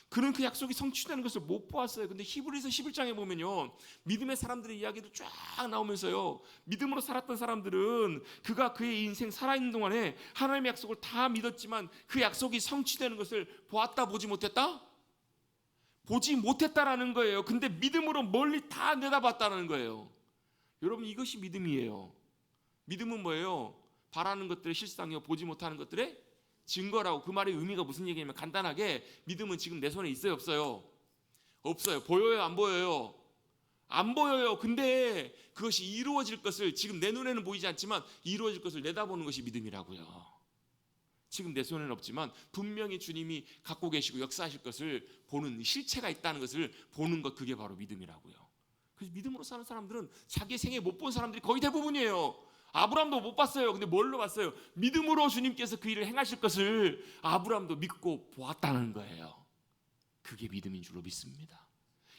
그는 그 약속이 성취되는 것을 못 보았어요. 근데 히브리서 11장에 보면요, 믿음의 사람들의 이야기도 쫙 나오면서요, 믿음으로 살았던 사람들은 그가 그의 인생 살아있는 동안에 하나님의 약속을 다 믿었지만 그 약속이 성취되는 것을 보았다, 보지 못했다? 보지 못했다라는 거예요. 근데 믿음으로 멀리 다 내다봤다는 거예요. 여러분, 이것이 믿음이에요. 믿음은 뭐예요? 바라는 것들의 실상이요, 보지 못하는 것들의 증거라고. 그 말의 의미가 무슨 얘기냐면 간단하게 믿음은 지금 내 손에 있어요, 없어요? 없어요. 보여요, 안 보여요? 안 보여요. 근데 그것이 이루어질 것을, 지금 내 눈에는 보이지 않지만 이루어질 것을 내다보는 것이 믿음이라고요. 지금 내 손에는 없지만 분명히 주님이 갖고 계시고 역사하실 것을 보는 실체가 있다는 것을 보는 것, 그게 바로 믿음이라고요. 그래서 믿음으로 사는 사람들은 자기 생애 못 본 사람들이 거의 대부분이에요. 아브라함도 못 봤어요. 근데 뭘로 봤어요? 믿음으로 주님께서 그 일을 행하실 것을 아브라함도 믿고 보았다는 거예요. 그게 믿음인 줄로 믿습니다.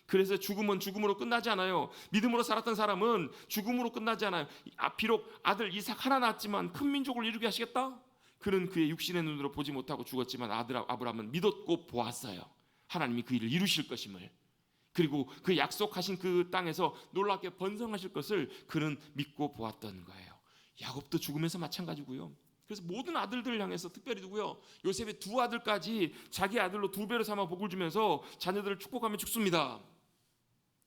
그래서 죽음은 죽음으로 끝나지 않아요. 믿음으로 살았던 사람은 죽음으로 끝나지 않아요. 비록 아들 이삭 하나 낳았지만 큰 민족을 이루게 하시겠다? 그는 그의 육신의 눈으로 보지 못하고 죽었지만 아들 아브라함은 믿었고 보았어요. 하나님이 그 일을 이루실 것임을. 그리고 그 약속하신 그 땅에서 놀랍게 번성하실 것을 그는 믿고 보았던 거예요. 야곱도 죽으면서 마찬가지고요. 그래서 모든 아들들을 향해서, 특별히 누구요? 요셉의 두 아들까지 자기 아들로 두 배로 삼아 복을 주면서 자녀들을 축복하며 죽습니다.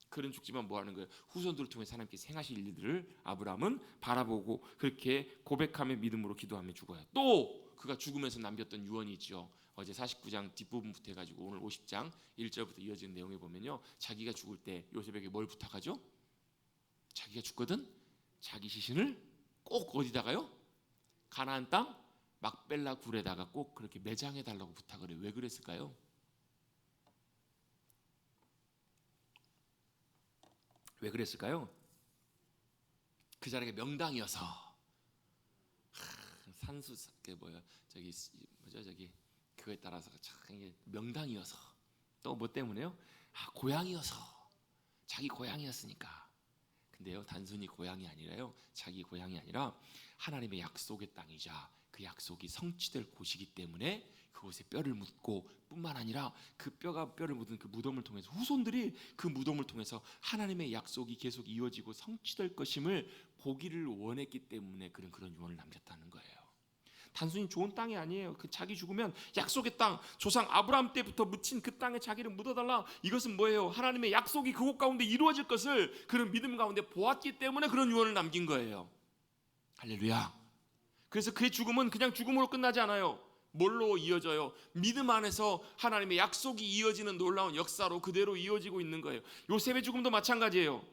그는 죽지만 뭐 하는 거예요? 후손들을 통해서 하나님께서 행하실 일들을 아브라함은 바라보고 그렇게 고백하며 믿음으로 기도하며 죽어요. 또 그가 죽으면서 남겼던 유언이 있죠. 어제 49장 뒷부분부터 해가지고 오늘 50장 1절부터 이어지는 내용에 보면요, 자기가 죽을 때 요셉에게 뭘 부탁하죠? 자기가 죽거든 자기 시신을 꼭 어디다가요? 가나안 땅 막벨라 굴에다가 꼭 그렇게 매장해 달라고 부탁을 해요. 왜 그랬을까요? 왜 그랬을까요? 그 자리가 명당이어서. 산수, 그 뭐야, 저기 뭐죠, 저기 그거에 따라서 참 이게 명당이어서, 또 뭐 때문에요? 고향이어서, 자기 고향이었으니까. 근데요, 단순히 고향이 아니라요, 자기 고향이 아니라 하나님의 약속의 땅이자 그 약속이 성취될 곳이기 때문에 그곳에 뼈를 묻고, 뿐만 아니라 그 뼈를 묻은 그 무덤을 통해서 후손들이 그 무덤을 통해서 하나님의 약속이 계속 이어지고 성취될 것임을 보기를 원했기 때문에 그런 유언을 남겼다는 거예요. 단순히 좋은 땅이 아니에요. 그 자기 죽으면 약속의 땅, 조상 아브라함 때부터 묻힌 그 땅에 자기를 묻어달라. 이것은 뭐예요? 하나님의 약속이 그곳 가운데 이루어질 것을 그런 믿음 가운데 보았기 때문에 그런 유언을 남긴 거예요. 할렐루야. 그래서 그의 죽음은 그냥 죽음으로 끝나지 않아요. 뭘로 이어져요? 믿음 안에서 하나님의 약속이 이어지는 놀라운 역사로 그대로 이어지고 있는 거예요. 요셉의 죽음도 마찬가지예요.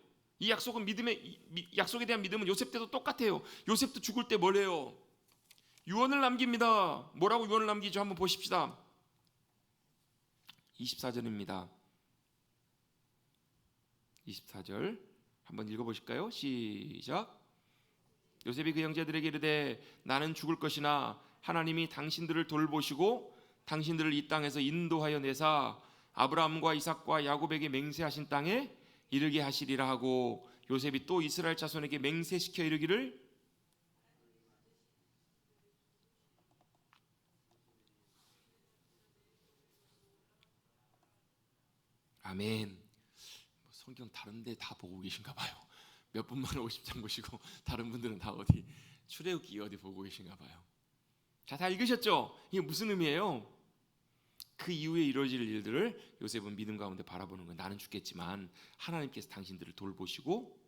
이 약속은 약속에 대한 믿음은 요셉 때도 똑같아요. 요셉도 죽을 때 뭐래요? 유언을 남깁니다. 뭐라고 유언을 남기죠? 한번 보십시다. 24절입니다. 24절 한번 읽어보실까요? 시작. 요셉이 그 형제들에게 이르되 나는 죽을 것이나 하나님이 당신들을 돌보시고 당신들을 이 땅에서 인도하여 내사 아브라함과 이삭과 야곱에게 맹세하신 땅에 이르게 하시리라 하고, 요셉이 또 이스라엘 자손에게 맹세시켜 이르기를, 아멘. 성경 다른데 다 보고 계신가 봐요. 몇 분만 50장 보시고 다른 분들은 다 어디 출애굽기 어디 보고 계신가 봐요. 자, 다 읽으셨죠? 이게 무슨 의미예요? 그 이후에 이루어질 일들을 요셉은 믿음 가운데 바라보는 거예요. 나는 죽겠지만 하나님께서 당신들을 돌보시고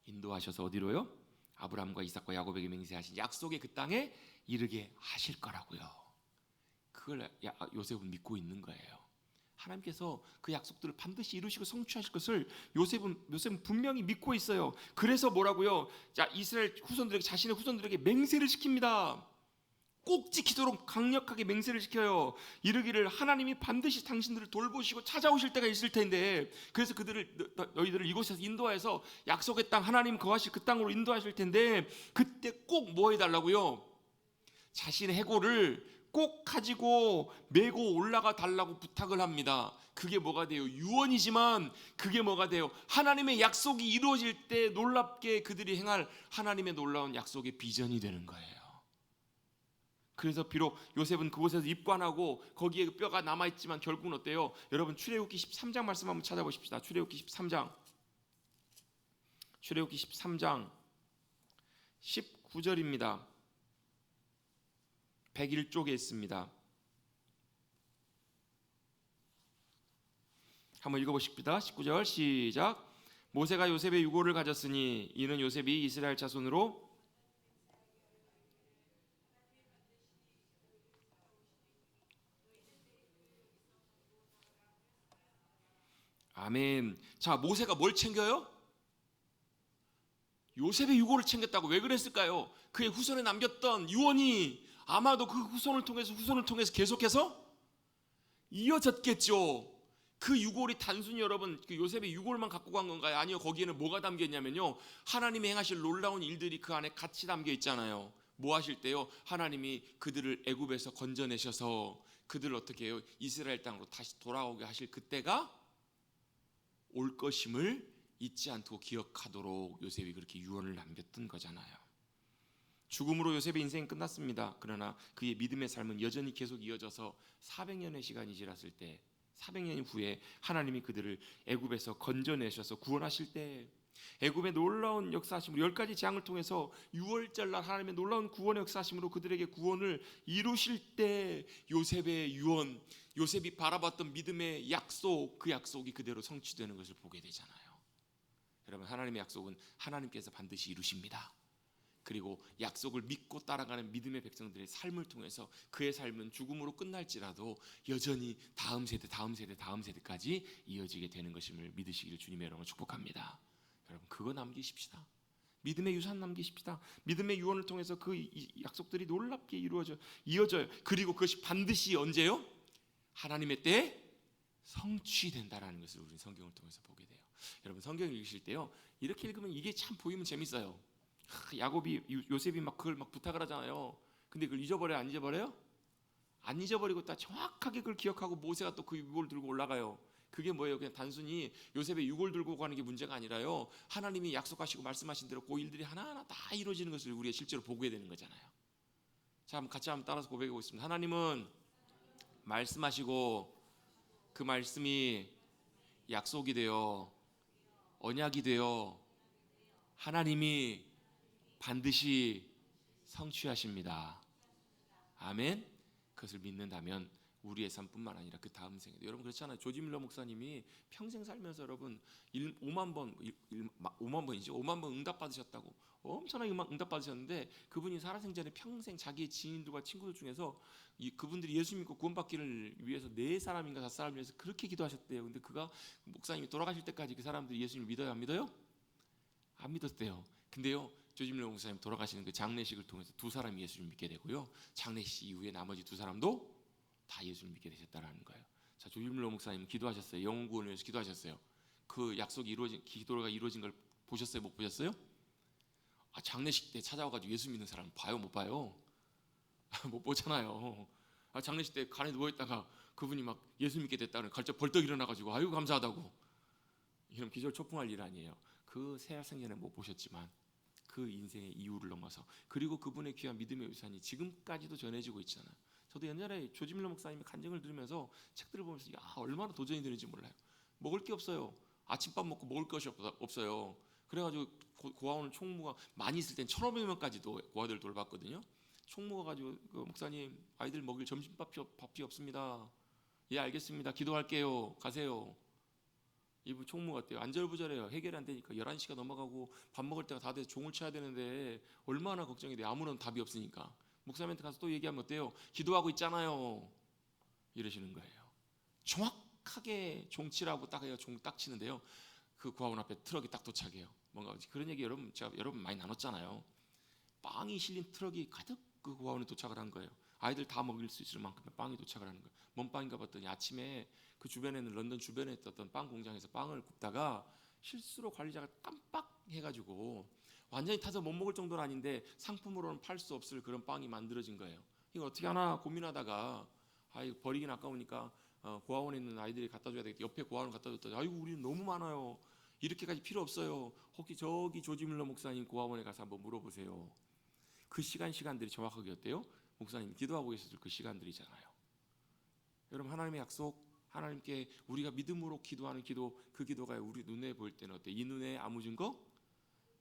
인도하셔서 어디로요? 아브라함과 이삭과 야곱에게 맹세하신 약속의 그 땅에 이르게 하실 거라고요. 그걸 요셉은 믿고 있는 거예요. 하나님께서 그 약속들을 반드시 이루시고 성취하실 것을 요셉은 분명히 믿고 있어요. 그래서 뭐라고요? 자, 이스라엘 후손들에게, 자신의 후손들에게 맹세를 시킵니다. 꼭 지키도록 강력하게 맹세를 시켜요. 이르기를 하나님이 반드시 당신들을 돌보시고 찾아오실 때가 있을 텐데, 그래서 너희들을 이곳에서 인도하여서 약속의 땅, 하나님 거하실 그 땅으로 인도하실 텐데, 그때 꼭 뭐 해달라고요? 자신의 해골을 꼭 가지고 메고 올라가 달라고 부탁을 합니다. 그게 뭐가 돼요? 유언이지만 그게 뭐가 돼요? 하나님의 약속이 이루어질 때 놀랍게 그들이 행할 하나님의 놀라운 약속의 비전이 되는 거예요. 그래서 비록 요셉은 그곳에서 입관하고 거기에 뼈가 남아있지만 결국은 어때요? 여러분, 출애굽기 13장 말씀 한번 찾아보십시다. 출애굽기 13장 19절입니다. 101쪽에 있습니다. 한번 읽어보십시다. 19절 시작. 모세가 요셉의 유고를 가졌으니 이는 요셉이 이스라엘 자손으로 아멘. 자, 모세가 뭘 챙겨요? 요셉의 유고를 챙겼다고. 왜 그랬을까요? 그의 후손에 남겼던 유언이 아마도 그 후손을 통해서 계속해서 이어졌겠죠. 그 유골이 단순히 여러분 그 요셉의 유골만 갖고 간 건가요? 아니요. 거기에는 뭐가 담겨 있냐면요, 하나님이 행하실 놀라운 일들이 그 안에 같이 담겨 있잖아요. 뭐 하실 때요? 하나님이 그들을 애굽에서 건져내셔서 그들을 어떻게 해요? 이스라엘 땅으로 다시 돌아오게 하실 그때가 올 것임을 잊지 않고 기억하도록 요셉이 그렇게 유언을 남겼던 거잖아요. 죽음으로 요셉의 인생이 끝났습니다. 그러나 그의 믿음의 삶은 여전히 계속 이어져서 400년의 시간이 지났을 때, 400년 후에 하나님이 그들을 애굽에서 건져내셔서 구원하실 때, 애굽의 놀라운 역사하심으로 10가지 재앙을 통해서 6월절날 하나님의 놀라운 구원의 역사하심으로 그들에게 구원을 이루실 때, 요셉의 유언, 요셉이 바라봤던 믿음의 약속, 그 약속이 그대로 성취되는 것을 보게 되잖아요. 여러분, 하나님의 약속은 하나님께서 반드시 이루십니다. 그리고 약속을 믿고 따라가는 믿음의 백성들의 삶을 통해서 그의 삶은 죽음으로 끝날지라도 여전히 다음 세대까지 이어지게 되는 것임을 믿으시기를 주님의 이름으로 축복합니다. 여러분, 그거 남기십시다. 믿음의 유산 남기십시다. 믿음의 유언을 통해서 그 약속들이 놀랍게 이어져요. 그리고 그것이 반드시 언제요? 하나님의 때에 성취된다라는 것을 우리는 성경을 통해서 보게 돼요. 여러분, 성경 읽으실 때요, 이렇게 읽으면 이게 참 보이면 재밌어요. 요셉이 그걸 부탁을 하잖아요. 근데 그걸 잊어버려요? 안 잊어버려요? 안 잊어버리고 딱 정확하게 그걸 기억하고 모세가 또 그 유골 들고 올라가요. 그게 뭐예요? 그냥 단순히 요셉의 유골 들고 가는 게 문제가 아니라요, 하나님이 약속하시고 말씀하신 대로 그 일들이 하나하나 다 이루어지는 것을 우리가 실제로 보게 되는 거잖아요. 자, 같이 한번 따라서 고백해 보겠습니다. 하나님은 말씀하시고 그 말씀이 약속이 되어 언약이 되어 하나님이 반드시 성취하십니다. 아멘. 그것을 믿는다면 우리의 삶뿐만 아니라 그 다음 생에도, 여러분 그렇잖아요. 조지 밀러 목사님이 평생 살면서 여러분 5만 번 응답 받으셨다고, 엄청나게 응답 받으셨는데, 그분이 살아생전에 평생 자기의 지인들과 친구들 중에서 그분들이 예수 믿고 구원받기를 위해서 4사람인가 5사람을 위해서 그렇게 기도하셨대요. 근데 그가, 목사님이 돌아가실 때까지 그 사람들이 예수님을 믿어요, 안 믿어요? 안 믿었대요. 근데요, 조지 밀러 목사님 돌아가시는 그 장례식을 통해서 2사람이 예수를 믿게 되고요, 장례식 이후에 나머지 2사람도 다 예수를 믿게 되셨다라는 거예요. 자, 조지 밀러 목사님 기도하셨어요. 영혼 구원을 위해서 기도하셨어요. 그 약속이 이루어진, 기도가 이루어진 걸 보셨어요? 못 보셨어요? 장례식 때 찾아와가지고 예수 믿는 사람 봐요, 못 봐요? 못 보잖아요. 장례식 때 간에 누워있다가 그분이 막 예수 믿게 됐다는, 갈짝 벌떡 일어나가지고 아유 감사하다고, 이런 기절초풍할 일 아니에요. 그 새생전에 못 보셨지만 그 인생의 이유를 넘어서, 그리고 그분의 귀한 믿음의 유산이 지금까지도 전해지고 있잖아요. 저도 옛날에 조지 밀러 목사님의 간증을 들으면서 책들을 보면서 얼마나 도전이 되는지 몰라요. 먹을 게 없어요. 아침밥 먹고 먹을 것이 없어요. 그래가지고 고아원 총무가 많이 있을 땐 1,500명까지도 고아들 돌봤거든요. 총무가 가지고 그 목사님, 아이들 먹일 점심밥이 없습니다. 예, 알겠습니다. 기도할게요. 가세요. 이분 총무가 어때요? 안절부절해요. 해결이 안 되니까 11시가 넘어가고 밥 먹을 때가 다 돼서 종을 쳐야 되는데 얼마나 걱정이 돼요. 아무런 답이 없으니까. 목사님한테 가서 또 얘기하면 어때요? 기도하고 있잖아요. 이러시는 거예요. 정확하게 종 치라고 딱 해요. 종 딱 치는데요, 그 고아원 앞에 트럭이 딱 도착해요. 뭔가 그런 얘기 여러분, 제가 여러분 많이 나눴잖아요. 빵이 실린 트럭이 가득 그 고아원에 도착을 한 거예요. 아이들 다 먹일 수 있을 만큼의 빵이 도착을 하는 거예요. 뭔 빵인가 봤더니 아침에 그 주변에는, 런던 주변에 있었던 빵 공장에서 빵을 굽다가 실수로 관리자가 깜빡해가지고 완전히 타서 못 먹을 정도는 아닌데 상품으로는 팔 수 없을 그런 빵이 만들어진 거예요. 이거 어떻게 하나 고민하다가 버리긴 아까우니까 고아원에 있는 아이들이 갖다 줘야 되겠다. 옆에 고아원 갖다 줬더니 아이고 우리는 너무 많아요. 이렇게까지 필요 없어요. 혹시 저기 조지 밀러 목사님 고아원에 가서 한번 물어보세요. 그 시간들이 정확하게 어때요? 목사님 기도하고 있었을 그 시간들이잖아요. 여러분, 하나님의 약속, 하나님께 우리가 믿음으로 기도하는 기도, 그 기도가 우리 눈에 보일 때는 어때요? 이 눈에 아무 증거?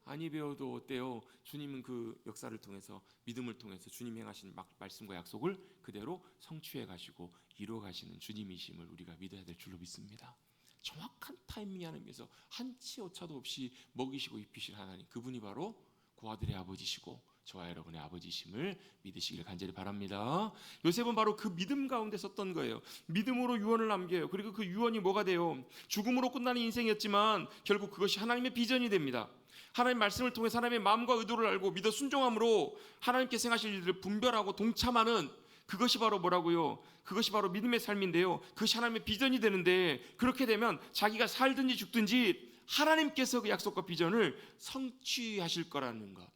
아니 배워도 어때요? 주님은 그 역사를 통해서, 믿음을 통해서 주님이 행하신 말씀과 약속을 그대로 성취해 가시고 이루어 가시는 주님이심을 우리가 믿어야 될 줄로 믿습니다. 정확한 타이밍 하나님께서 한치 오차도 없이 먹이시고 입히실 하나님, 그분이 바로 고아들의 아버지시고 저와 여러분의 아버지심을 믿으시길 간절히 바랍니다. 요셉은 바로 그 믿음 가운데 섰던 거예요. 믿음으로 유언을 남겨요. 그리고 그 유언이 뭐가 돼요? 죽음으로 끝나는 인생이었지만 결국 그것이 하나님의 비전이 됩니다. 하나님 말씀을 통해 하나님의 마음과 의도를 알고 믿어 순종함으로 하나님께서 행하실 일을 분별하고 동참하는, 그것이 바로 뭐라고요? 그것이 바로 믿음의 삶인데요, 그것이 하나님의 비전이 되는데, 그렇게 되면 자기가 살든지 죽든지 하나님께서 그 약속과 비전을 성취하실 거라는 것,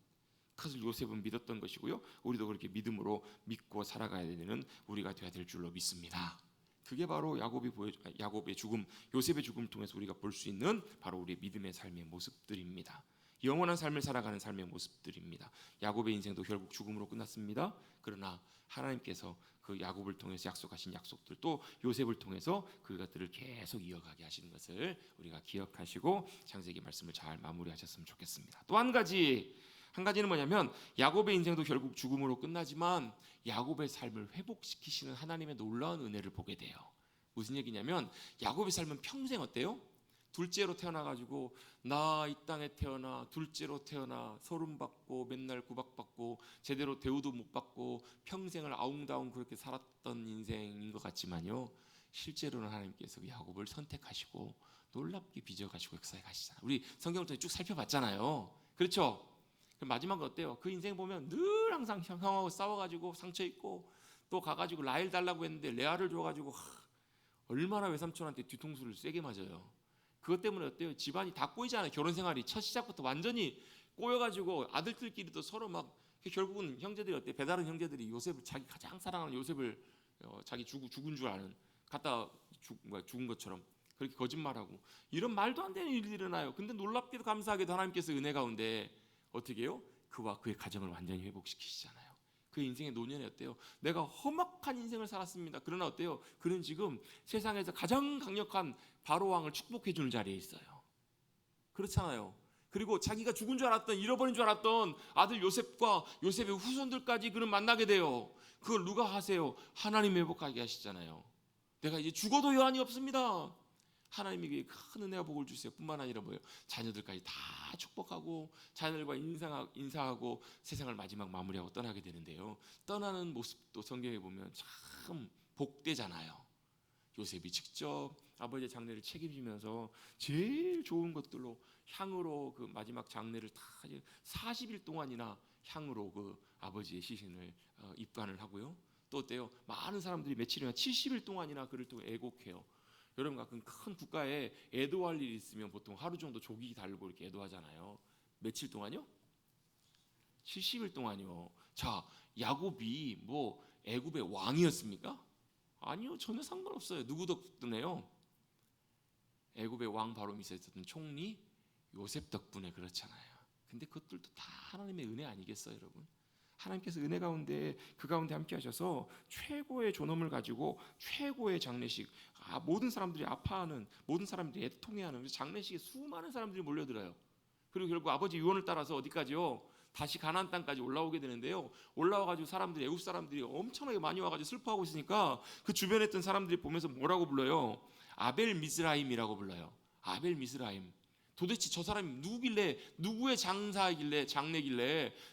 그것을 요셉은 믿었던 것이고요, 우리도 그렇게 믿음으로 믿고 살아가야 되는 우리가 되어야 될 줄로 믿습니다. 그게 바로 야곱의 죽음, 요셉의 죽음을 통해서 우리가 볼 수 있는 바로 우리의 믿음의 삶의 모습들입니다. 영원한 삶을 살아가는 삶의 모습들입니다. 야곱의 인생도 결국 죽음으로 끝났습니다. 그러나 하나님께서 그 야곱을 통해서 약속하신 약속들, 또 요셉을 통해서 그것들을 계속 이어가게 하시는 것을 우리가 기억하시고 창세기 말씀을 잘 마무리하셨으면 좋겠습니다. 또 한 가지는 뭐냐면, 야곱의 인생도 결국 죽음으로 끝나지만 야곱의 삶을 회복시키시는 하나님의 놀라운 은혜를 보게 돼요. 무슨 얘기냐면, 야곱의 삶은 평생 어때요? 둘째로 태어나가지고 나 이 땅에 태어나 둘째로 태어나 소름받고 맨날 구박받고 제대로 대우도 못 받고 평생을 아웅다웅 그렇게 살았던 인생인 것 같지만요, 실제로는 하나님께서 야곱을 선택하시고 놀랍게 빚어가시고 역사에 가시잖아요. 우리 성경을 통해 쭉 살펴봤잖아요. 그렇죠? 그럼 마지막은 어때요? 그 인생 보면 늘 항상 형하고 싸워가지고 상처 있고, 또 가가지고 라헬 달라고 했는데 레아를 줘가지고 얼마나 외삼촌한테 뒤통수를 세게 맞아요. 그것 때문에 어때요? 집안이 다 꼬이잖아요. 결혼 생활이 첫 시작부터 완전히 꼬여가지고 아들들끼리도 서로 막, 결국은 형제들이 어때? 배다른 형제들이 요셉을, 자기 가장 사랑하는 요셉을 자기 죽은 줄 아는 죽은 것처럼 그렇게 거짓말하고 이런 말도 안 되는 일이 일어나요. 근데 놀랍게도 감사하게도 하나님께서 은혜 가운데 어떻게 해요? 그와 그의 가정을 완전히 회복시키시잖아요. 그의 인생의 노년이 어때요? 내가 험악한 인생을 살았습니다. 그러나 어때요? 그는 지금 세상에서 가장 강력한 바로 왕을 축복해 주는 자리에 있어요. 그렇잖아요. 그리고 자기가 죽은 줄 알았던, 잃어버린 줄 알았던 아들 요셉과 요셉의 후손들까지 그는 만나게 돼요. 그걸 누가 하세요? 하나님이 회복하게 하시잖아요. 내가 이제 죽어도 여한이 없습니다. 하나님에게 큰 은혜와 복을 주세요. 뿐만 아니라 뭐예요? 자녀들까지 다 축복하고 자녀들과 인사하고 세상을 마지막 마무리하고 떠나게 되는데요. 떠나는 모습도 성경에 보면 참 복되잖아요. 요셉이 직접 아버지의 장례를 책임지면서 제일 좋은 것들로 향으로 그 마지막 장례를 다 40일 동안이나 향으로 그 아버지의 시신을 입관을 하고요. 또 어때요? 많은 사람들이 며칠이나 70일 동안이나 그를 또 애곡해요. 여러분 가끔 큰 국가에 애도할 일이 있으면 보통 하루 정도 조기 달고 이렇게 애도하잖아요. 며칠 동안요? 70일 동안요. 자, 야곱이 뭐 애굽의 왕이었습니까? 아니요, 전혀 상관없어요. 누구 덕분에요? 애굽의 왕 바로 밑에 있었던 총리 요셉 덕분에 그렇잖아요. 근데 그것들도 다 하나님의 은혜 아니겠어요, 여러분? 하나님께서 은혜 가운데 그 가운데 함께 하셔서 최고의 존엄을 가지고 최고의 장례식, 모든 사람들이 아파하는, 모든 사람들이 애통해하는 장례식에 수많은 사람들이 몰려들어요. 그리고 결국 아버지 유언을 따라서 어디까지요? 다시 가나안 땅까지 올라오게 되는데요. 올라와가지고 사람들이, 애국 사람들이 엄청나게 많이 와가지고 슬퍼하고 있으니까 그 주변에 있던 사람들이 보면서 뭐라고 불러요? 아벨 미스라임이라고 불러요. 아벨 미스라임. 도대체 저 사람이 누구길래, 누구의 장례길래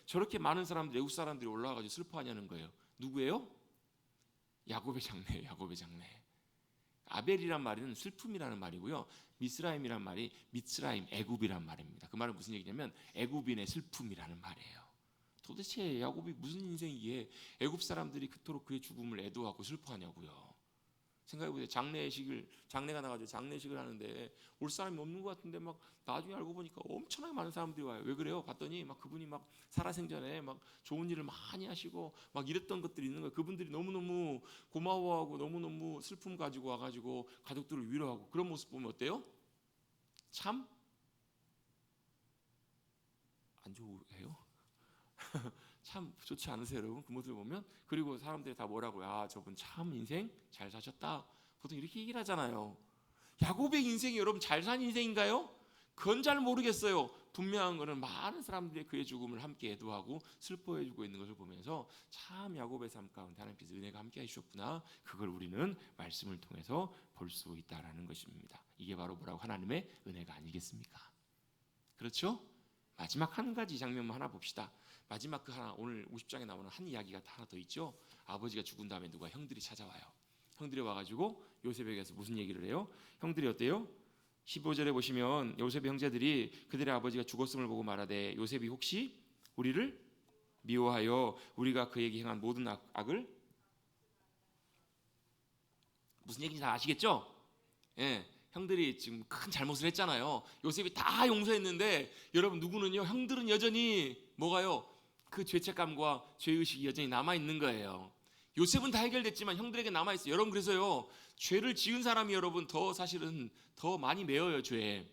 저렇게 많은 사람들, 애국 사람들이 올라와가지고 슬퍼하냐는 거예요. 누구예요? 야곱의 장례예요. 야곱의 장례. 아벨이란 말은 슬픔이라는 말이고요. 미스라임이란 말이 미츠라임, 애굽이란 말입니다. 그 말은 무슨 얘기냐면 애굽인의 슬픔이라는 말이에요. 도대체 야곱이 무슨 인생이기에 애굽 사람들이 그토록 그의 죽음을 애도하고 슬퍼하냐고요. 생각해보세요. 장례가 나가지고 장례식을 하는데 올 사람이 없는 것 같은데 막 나중에 알고 보니까 엄청나게 많은 사람들이 와요. 왜 그래요? 봤더니 막 그분이 막 살아생전에 막 좋은 일을 많이 하시고 막 이랬던 것들이 있는 거예요. 그분들이 너무너무 고마워하고 너무너무 슬픔 가지고 와가지고 가족들을 위로하고 그런 모습 보면 어때요? 참 안 좋으세요? 참 좋지 않으세요, 여러분? 그 모습을 보면. 그리고 사람들이 다 뭐라고요? 아, 저분 참 인생 잘 사셨다. 보통 이렇게 얘기를 하잖아요. 야곱의 인생이 여러분 잘 산 인생인가요? 그건 잘 모르겠어요. 분명한 것은 많은 사람들이 그의 죽음을 함께 애도하고 슬퍼해주고 있는 것을 보면서 참 야곱의 삶 가운데 하나님께서 은혜가 함께 해주셨구나. 그걸 우리는 말씀을 통해서 볼 수 있다라는 것입니다. 이게 바로 뭐라고? 하나님의 은혜가 아니겠습니까? 그렇죠? 마지막 한 가지 장면만 하나 봅시다. 마지막 그 하나, 오늘 50장에 나오는 한 이야기가 하나 더 있죠. 아버지가 죽은 다음에 누가 형들이 찾아와요. 형들이 와가지고 요셉에게서 무슨 얘기를 해요? 형들이 어때요? 15절에 보시면 요셉의 형제들이 그들의 아버지가 죽었음을 보고 말하되 요셉이 혹시 우리를 미워하여 우리가 그에게 행한 모든 악을, 무슨 얘기인지 다 아시겠죠? 예, 형들이 지금 큰 잘못을 했잖아요. 요셉이 다 용서했는데 여러분 누구는요? 형들은 여전히 뭐가요? 그 죄책감과 죄의식이 여전히 남아있는 거예요. 요셉은 다 해결됐지만 형들에게 남아있어요. 여러분 그래서요, 죄를 지은 사람이 여러분 더 사실은 더 많이 매어요, 죄에.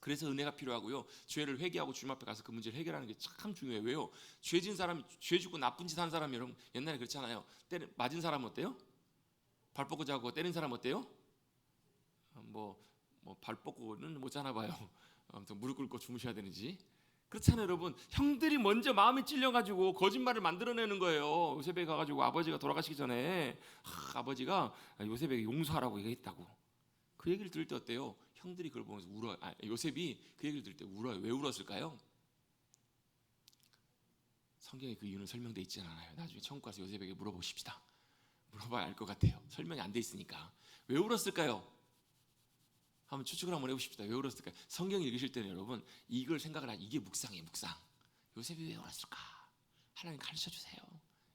그래서 은혜가 필요하고요, 죄를 회개하고 주님 앞에 가서 그 문제를 해결하는 게 참 중요해요. 왜요? 죄 지은 사람이, 죄 짓고 나쁜 짓 한 사람이 여러분 옛날에 그렇잖아요. 맞은 사람은 어때요? 발 뻗고 자고 때린 사람 어때요? 발 뻗고는 못 자나 봐요. 아무튼 무릎 꿇고 주무셔야 되는지. 그렇잖아요, 여러분. 형들이 먼저 마음에 찔려가지고 거짓말을 만들어내는 거예요. 요셉에 가가지고 아버지가 돌아가시기 전에 아버지가 요셉에게 용서하라고 얘기했다고. 그 얘기를 들을 때 어때요? 형들이 그걸 보면서 울어요. 요셉이 그 얘기를 들을 때 울어요. 왜 울었을까요? 성경에 그 이유는 설명되어 있지 않아요. 나중에 천국 가서 요셉에게 물어보십시다. 물어봐야 알 것 같아요. 설명이 안 돼 있으니까. 왜 울었을까요? 한번 추측을 한번 해보십시다. 왜 울었을까요? 성경 읽으실 때는 여러분 이걸 생각을 하지. 이게 묵상이에요, 묵상. 요셉이 왜 울었을까? 하나님 가르쳐 주세요.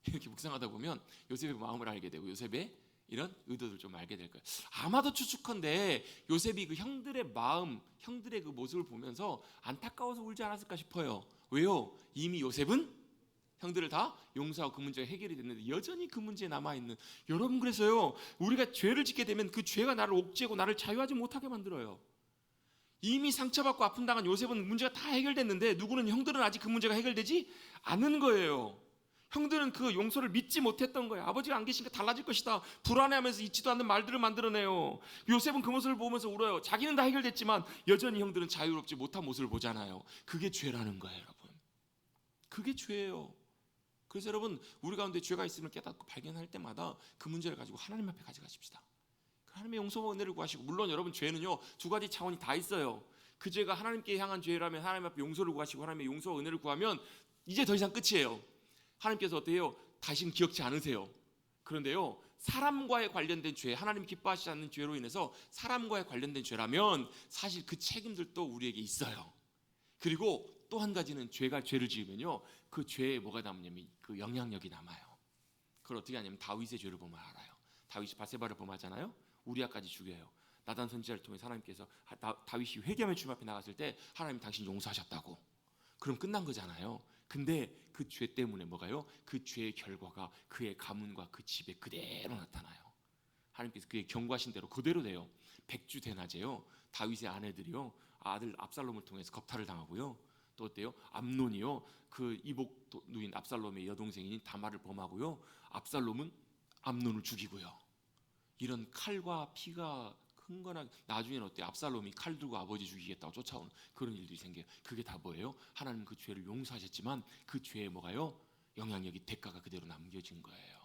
이렇게 묵상하다 보면 요셉의 마음을 알게 되고 요셉의 이런 의도를 좀 알게 될 거예요. 아마도 추측컨대 요셉이 그 형들의 마음, 형들의 그 모습을 보면서 안타까워서 울지 않았을까 싶어요. 왜요? 이미 요셉은 형들을 다 용서하고 그 문제가 해결이 됐는데 여전히 그 문제에 남아있는 여러분, 그래서요 우리가 죄를 짓게 되면 그 죄가 나를 옥죄고 나를 자유하지 못하게 만들어요. 이미 상처받고 아픔 당한 요셉은 문제가 다 해결됐는데 누구는 형들은 아직 그 문제가 해결되지 않은 거예요. 형들은 그 용서를 믿지 못했던 거예요. 아버지가 안 계시니까 달라질 것이다, 불안해하면서 잊지도 않는 말들을 만들어내요. 요셉은 그 모습을 보면서 울어요. 자기는 다 해결됐지만 여전히 형들은 자유롭지 못한 모습을 보잖아요. 그게 죄라는 거예요, 여러분. 그게 죄예요. 그래서 여러분, 우리 가운데 죄가 있음을 깨닫고 발견할 때마다 그 문제를 가지고 하나님 앞에 가져가십시다. 하나님의 용서와 은혜를 구하시고, 물론 여러분 죄는요 두 가지 차원이 다 있어요. 그 죄가 하나님께 향한 죄라면 하나님 앞에 용서를 구하시고 하나님의 용서와 은혜를 구하면 이제 더 이상 끝이에요. 하나님께서 어때요? 다시는 기억지 않으세요. 그런데요, 사람과의 관련된 죄, 하나님 기뻐하시지 않는 죄로 인해서 사람과의 관련된 죄라면 사실 그 책임들도 우리에게 있어요. 그리고 또 한 가지는 죄를 지으면요 그 죄에 뭐가 남냐면 그 영향력이 남아요. 그걸 어떻게 하냐면 다윗의 죄를 보면 알아요. 다윗이 바세바를 범하잖아요. 우리아까지 죽여요. 나단 선지자를 통해서 하나님께서 다윗이 회개하며 주님 앞에 나갔을 때 하나님 당신 용서하셨다고. 그럼 끝난 거잖아요. 근데 그 죄 때문에 뭐가요? 그 죄의 결과가 그의 가문과 그 집에 그대로 나타나요. 하나님께서 그의 경고하신 대로 그대로 돼요. 백주 대낮에요 다윗의 아내들이요 아들 압살롬을 통해서 겁탈을 당하고요. 또 어때요? 암논이요 그 이복 누인 압살롬의 여동생인 다말을 범하고요. 압살롬은 암논을 죽이고요. 이런 칼과 피가 흥건하게, 나중에는 어때요? 압살롬이 칼 들고 아버지 죽이겠다고 쫓아오는 그런 일들이 생겨요. 그게 다 뭐예요? 하나님 그 죄를 용서하셨지만 그 죄에 뭐가요? 영향력이, 대가가 그대로 남겨진 거예요.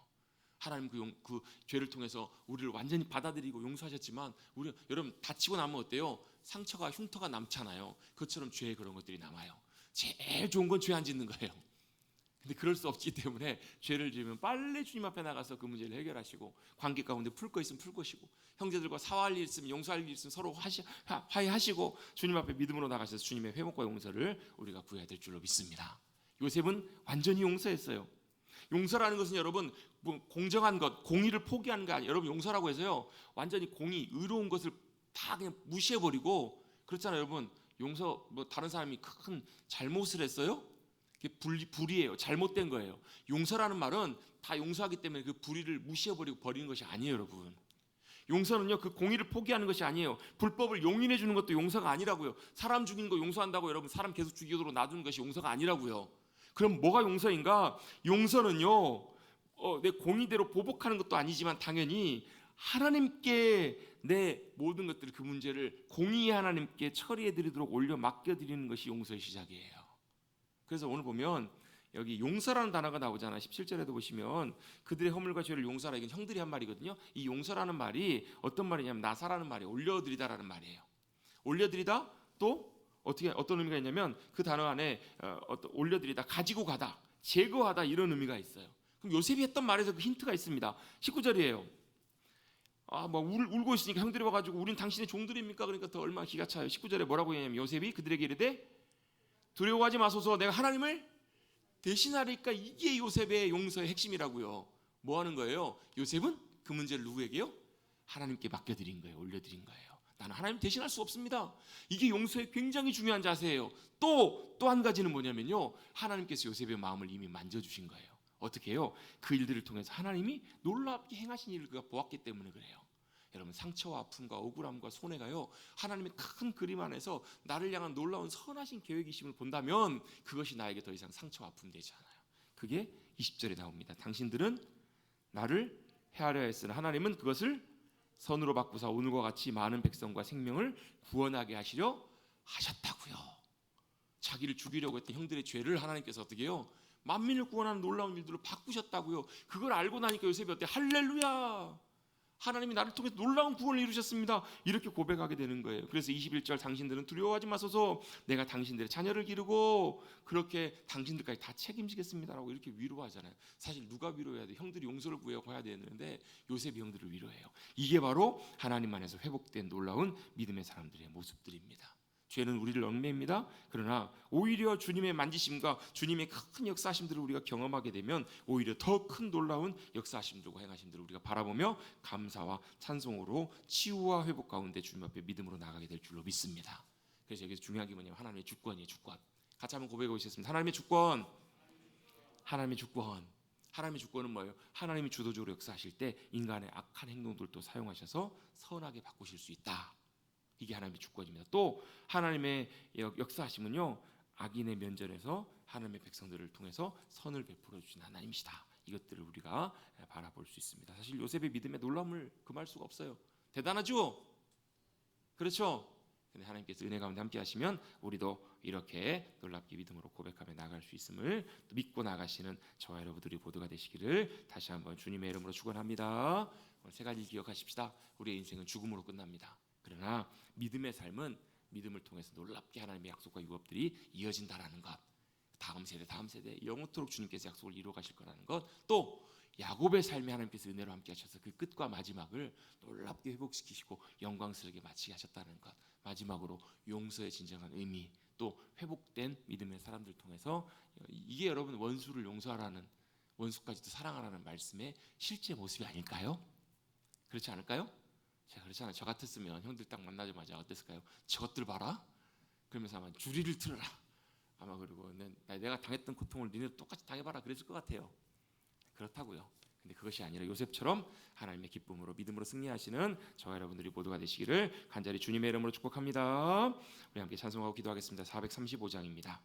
하나님 그 죄를 통해서 우리를 완전히 받아들이고 용서하셨지만 우리 여러분 다치고 나면 어때요? 상처가, 흉터가 남잖아요. 그것처럼 죄에 그런 것들이 남아요. 제일 좋은 건 죄 안 짓는 거예요. 근데 그럴 수 없기 때문에 죄를 지으면 빨리 주님 앞에 나가서 그 문제를 해결하시고, 관계 가운데 풀 거 있으면 풀 것이고, 형제들과 사과할 일 있으면 용서할 일 있으면 서로 화해하시고 주님 앞에 믿음으로 나가셔서 주님의 회복과 용서를 우리가 구해야 될 줄로 믿습니다. 요셉은 완전히 용서했어요. 용서라는 것은 여러분 뭐 공정한 것, 공의를 포기하는 게 아니에요. 여러분 용서라고 해서요 완전히 공의, 의로운 것을 다 그냥 무시해버리고 그렇잖아요. 여러분 용서, 뭐 다른 사람이 큰 잘못을 했어요? 불이에요. 잘못된 거예요. 용서라는 말은 다 용서하기 때문에 그 불의를 무시해버리고 버리는 것이 아니에요, 여러분. 용서는요 그 공의를 포기하는 것이 아니에요. 불법을 용인해 주는 것도 용서가 아니라고요. 사람 죽이는 거 용서한다고 여러분 사람 계속 죽이도록 놔두는 것이 용서가 아니라고요. 그럼 뭐가 용서인가? 용서는요 내 공의대로 보복하는 것도 아니지만 당연히 하나님께 내 모든 것들, 그 문제를 공의의 하나님께 처리해 드리도록 올려 맡겨 드리는 것이 용서의 시작이에요. 그래서 오늘 보면 여기 용서라는 단어가 나오잖아요. 17절에도 보시면 그들의 허물과 죄를 용서하라, 이건 형들이 한 말이거든요. 이 용서라는 말이 어떤 말이냐면 나사라는 말이에요. 올려드리다라는 말이에요. 올려드리다, 또 어떤 의미가 있냐면 그 단어 안에 올려드리다, 가지고 가다, 제거하다, 이런 의미가 있어요. 그럼 요셉이 했던 말에서 그 힌트가 있습니다. 19절이에요. 뭐 울고 있으니까 형들이 와가지고 우린 당신의 종들입니까? 그러니까 더 얼마나 기가 차요. 19절에 뭐라고 했냐면 요셉이 그들에게 이르되 두려워하지 마소서, 내가 하나님을 대신하리까. 이게 요셉의 용서의 핵심이라고요. 뭐 하는 거예요? 요셉은 그 문제를 누구에게요? 하나님께 맡겨드린 거예요. 올려드린 거예요. 나는 하나님 대신할 수 없습니다. 이게 용서의 굉장히 중요한 자세예요. 또 한 가지는 뭐냐면요, 하나님께서 요셉의 마음을 이미 만져주신 거예요. 어떻게 해요? 그 일들을 통해서 하나님이 놀랍게 행하신 일을 그가 보았기 때문에 그래요. 여러분 상처와 아픔과 억울함과 손해가요 하나님의 큰 그림 안에서 나를 향한 놀라운 선하신 계획이심을 본다면 그것이 나에게 더 이상 상처와 아픔 되지 않아요. 그게 20절에 나옵니다. 당신들은 나를 헤아려 했으나 하나님은 그것을 선으로 바꾸사 오늘과 같이 많은 백성과 생명을 구원하게 하시려 하셨다고요. 자기를 죽이려고 했던 형들의 죄를 하나님께서 어떻게 해요? 만민을 구원하는 놀라운 일들로 바꾸셨다고요. 그걸 알고 나니까 요셉이 어때? 할렐루야, 하나님이 나를 통해 놀라운 구원을 이루셨습니다, 이렇게 고백하게 되는 거예요. 그래서 21절 당신들은 두려워하지 마소서, 내가 당신들의 자녀를 기르고 그렇게 당신들까지 다 책임지겠습니다라고 이렇게 위로하잖아요. 사실 누가 위로해야 돼? 형들이 용서를 구하고 해야 되는데 요셉이 형들을 위로해요. 이게 바로 하나님 안에서 회복된 놀라운 믿음의 사람들의 모습들입니다. 죄는 우리를 얽매입니다. 그러나 오히려 주님의 만지심과 주님의 큰 역사하심들을 우리가 경험하게 되면 오히려 더 큰 놀라운 역사하심들과 행하심들을 우리가 바라보며 감사와 찬송으로 치유와 회복 가운데 주님 앞에 믿음으로 나가게 될 줄로 믿습니다. 그래서 여기서 중요한 게 뭐냐면 하나님의 주권이에요. 주권. 같이 한번 고백해 보시겠습니다. 하나님의 주권. 하나님의 주권. 하나님의 주권은 뭐예요? 하나님이 주도적으로 역사하실 때 인간의 악한 행동들도 사용하셔서 선하게 바꾸실 수 있다. 이게 하나님의 주권입니다. 또 하나님의 역사하심은요, 악인의 면전에서 하나님의 백성들을 통해서 선을 베풀어 주신 하나님이시다. 이것들을 우리가 바라볼 수 있습니다. 사실 요셉의 믿음의 놀라움을 금할 수가 없어요. 대단하죠? 그렇죠? 근데 하나님께서 은혜 가운데 함께 하시면 우리도 이렇게 놀랍게 믿음으로 고백하며 나갈 수 있음을 믿고 나가시는 저와 여러분들이 모두가 되시기를 다시 한번 주님의 이름으로 축원합니다. 오늘 세 가지 기억하십시다. 우리의 인생은 죽음으로 끝납니다. 그러나 믿음의 삶은 믿음을 통해서 놀랍게 하나님의 약속과 유업들이 이어진다라는 것, 다음 세대 영원토록 주님께서 약속을 이루어 가실 거라는 것, 또 야곱의 삶에 하나님께서 은혜로 함께 하셔서 그 끝과 마지막을 놀랍게 회복시키시고 영광스럽게 마치게 하셨다는 것, 마지막으로 용서의 진정한 의미, 또 회복된 믿음의 사람들 통해서 이게 여러분 원수를 용서하라는, 원수까지도 사랑하라는 말씀의 실제 모습이 아닐까요? 그렇지 않을까요? 자, 그렇잖아요. 저 같았으면 형들 딱 만나자마자 어땠을까요? 저것들 봐라. 그러면서 아마 주리를 틀어라. 아마 그리고 내가 당했던 고통을 니네도 똑같이 당해봐라 그랬을 것 같아요. 그렇다고요. 근데 그것이 아니라 요셉처럼 하나님의 기쁨으로 믿음으로 승리하시는 저와 여러분들이 모두가 되시기를 간절히 주님의 이름으로 축복합니다. 우리 함께 찬송하고 기도하겠습니다. 435장입니다.